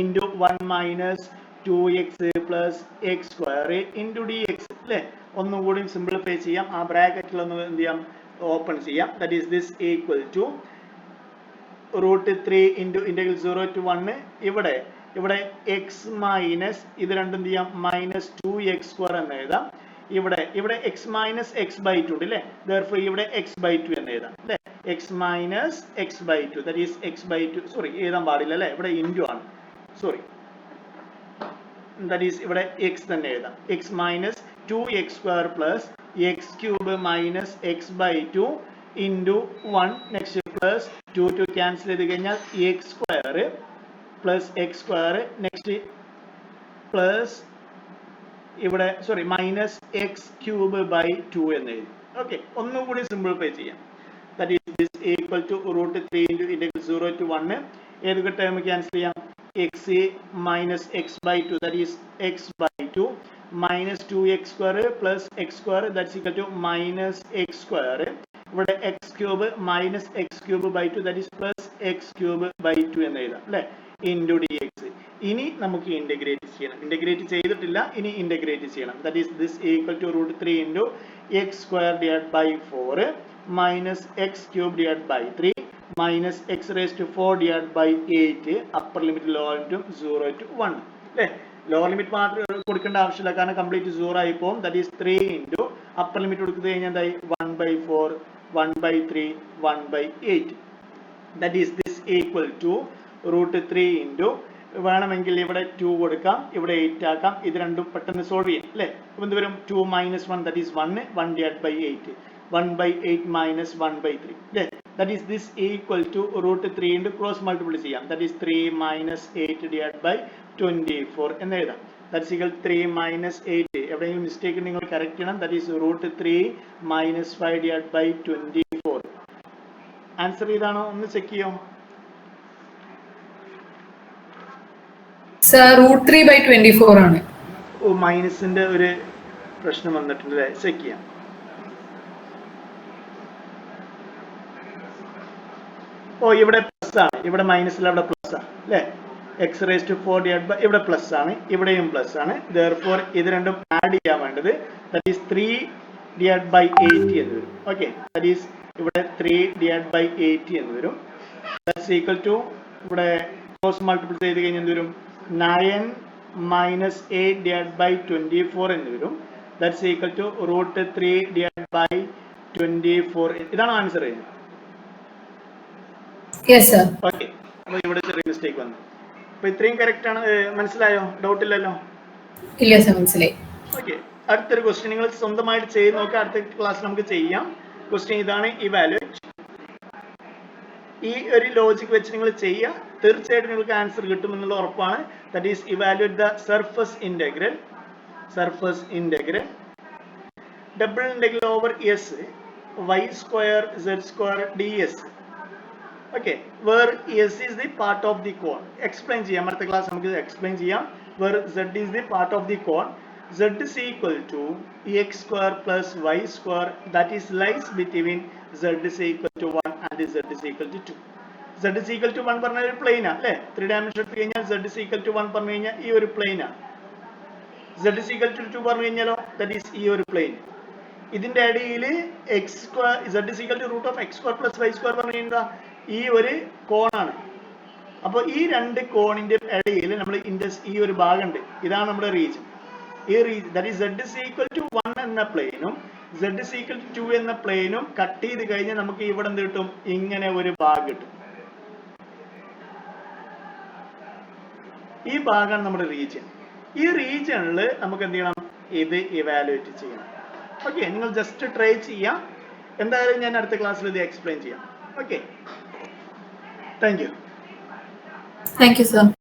into 1 minus 2x plus x square into dx അല്ലേ. ഒന്നുകൂടി സിംപ്ലിഫൈ ചെയ്യാം, ആ ബ്രാക്കറ്റിലൊന്ന് എന്ത് ചെയ്യാം, ഓപ്പൺ ചെയ്യാം. That is this equal to √3 into integral 0 to 1 ഇവിടെ x minus ഇത് രണ്ടും എന്ത് ചെയ്യാം, മൈനസ് 2x square എന്ന് എഴുതാം. ഇവിടെ x minus x by 2 ഉണ്ട് അല്ലേ. therefore ഇവിടെ x by 2 എന്ന് എഴുതാം അല്ലേ. x minus x by 2 that is x by 2 sorry എഴുതാൻ പാടില്ല അല്ലേ, ഇവിടെ ഇൻറ്റു ആണ്, സോറി. that is ഇവിടെ x തന്നെ എഴുതാം. x minus 2x square plus x cube minus x by 2 into 1 next plus 2 cancel ചെയ്ത് കഴിഞ്ഞാൽ x square plus x square next plus ഇവിടെ sorry minus x cube by 2 എന്ന് എഴുതി. Okay, ഒന്നുകൂടി simplify ചെയ്യാം. That is this equal to √3 into integral 0 to 1 ഏതൊക്കെ term cancel ചെയ്യാം, x minus x by 2 that is x by 2 minus 2x square plus x square that's equal to minus x square. ഇവിടെ x cube minus x cube by 2 that is plus x cube by 2 എന്ന് എഴുതാം അല്ലേ, into D X. ഇനി നമുക്ക് integrate ചെയ്യണം, integrate ചെയ്തിട്ടില്ല, ഇനി integrate ചെയ്യണം. That is this equal to √3 into x square divided by 4 minus x cube divided by 3 minus x raised to 4 divided by 8 upper limit lower limit 0 to 1 അല്ലേ. Lower limit മാത്രം കൊടുക്കേണ്ട ആവശ്യമില്ല, കാരണം complete 0 ആയി പോകും. That is 3 into upper limit കൊടുത്തു കഴിഞ്ഞാൽ എന്തായി 1/4 1/3 1/8. That is this equal to √3 into വേണമെങ്കിൽ ഇവിടെ 2 കൊടുക്കാം, ഇവിടെ 8 ആക്കാം. ഇത് രണ്ടും പെട്ടെന്ന് സോൾവ് ചെയ്യാം അല്ലേ. അപ്പോൾ എന്ത് വരും, 2 minus 1 that is 1 divided by 8 1/8 minus 1/3 അല്ലേ. that is this equal to √3 into cross multiply ചെയ്യാം. that is 3 minus 8 divided by 24 എന്ന് എഴുതാം. that's equal 3 minus 8 എവിടെയെങ്കിലും മിസ്റ്റേക്ക് നിങ്ങൾ കറക്റ്റ് ചെയ്യണം. that is √3 minus 5 divided by 24. Answer ഇതാണോ ഒന്ന് ചെക്ക് ചെയ്യോ. √3/24 ആണ്. ഓ, മൈനസിന്റെ ഒരു പ്രശ്നം വന്നിട്ടുണ്ട് അല്ലേ, ചെക്ക് ചെയ്യാം. ഓ, ഇവിടെ പ്ലസ് ആണ്, ഇവിടെ മൈനസ് അല്ല, ഇവിടെ പ്ലസ് ആണ് അല്ലേ. X raise to 4 divided by ഇവിടെ പ്ലസ് ആണ്, ഇവിടെയും പ്ലസ് ആണ്. therefore ഇത് രണ്ടും ആഡ് ചെയ്യാൻ വേണ്ടത് that is 3 divided by 80 എന്ന് വരും. ഓക്കെ, that is ഇവിടെ 3 divided by 80 എന്ന് വരും. that's equal to ഇവിടെ ക്രോസ് മൾട്ടിപ്പിൾ ചെയ്ത് കഴിഞ്ഞാൽ എന്ത് വരും, 9 minus 8 divided by 24 എന്ന് വരും. that's equal to √3 divided by 24. ഇതാണ് ആൻസർ. Yes sir. ഓക്കെ, അപ്പോൾ ഇവിടെ ചെറിയ മിസ്റ്റേക്ക് വന്നു. അപ്പോൾ ഇത്രയും കറക്റ്റ് ആണ്, മനസ്സിലായോ, ഡൗട്ട് ഇല്ലല്ലോ. ഇല്ല സർ, മനസ്സിലായി. ഓക്കെ, അടുത്തൊരു ക്വസ്റ്റ്യൻ നിങ്ങൾ സ്വന്തമായിട്ട് ചെയ്ത് നോക്കുക, അടുത്ത ക്ലാസ് നമുക്ക് ചെയ്യാം. ക്വസ്റ്റ്യൻ ഇതാണ്, ഇവാലുവേറ്റ്. ഈ ഒരു ലോജിക് വെച്ച് നിങ്ങൾ ചെയ്യുക, തീർച്ചയായിട്ടും നിങ്ങൾക്ക് ആൻസർ കിട്ടുമെന്നുള്ള ഉറപ്പാണ്. That is evaluate the surface integral double integral over S y square z square ds. okay, where s is the part of the cone. explain ചെയ്യാം, അടുത്ത ക്ലാസ് നമുക്ക് explain ചെയ്യാം. where z is the part of the cone, z is equal to x square plus y square that is lies between z is equal to 1 and z is equal to 2. z is equal to 1 പറഞ്ഞാൽ ഒരു plane ആണ് അല്ലേ. 3 dimension എടുത്തു കഴിഞ്ഞാൽ z is equal to 1 പറഞ്ഞു കഴിഞ്ഞാൽ ഈ ഒരു പ്ലെയിൻ ആണ്. z is equal to 2 പറഞ്ഞു കഴിഞ്ഞാലോ ദാറ്റ് ഈസ് ഈ ഒരു പ്ലെയിൻ ഇതിന്റെ ഇടയിൽ X square z is equal to root of x square plus y square പറഞ്ഞു കഴിഞ്ഞാൽ ഈ ഒരു കോണാണ്. അപ്പോൾ ഈ രണ്ട് കോണിന്റെ ഇടയിൽ നമ്മൾ ഈ ഒരു ഭാഗമുണ്ട്, ഇതാണ് നമ്മുടെ റീജിയൻ. ഈ region that is z is equal to 1 എന്ന പ്ലെയിനും z is equal to 2 എന്ന പ്ലെയിനും കട്ട് ചെയ്ത് കഴിഞ്ഞാൽ നമുക്ക് ഇവിടെ എന്ത് കിട്ടും? ഇങ്ങനെ ഒരു ഭാഗം കിട്ടും. ഈ ഭാഗമാണ് നമ്മുടെ റീജിയൻ. ഈ റീജിയനിൽ നമുക്ക് എന്ത് ചെയ്യണം? ഇത് ഇവാലുവേറ്റ് ചെയ്യണം. ഓക്കെ, നിങ്ങൾ ജസ്റ്റ് ട്രൈ ചെയ്യാം. എന്തായാലും ഞാൻ അടുത്ത ക്ലാസ്സിൽ ഇത് എക്സ്പ്ലെയിൻ ചെയ്യാം. Okay, thank you. Thank you, sir.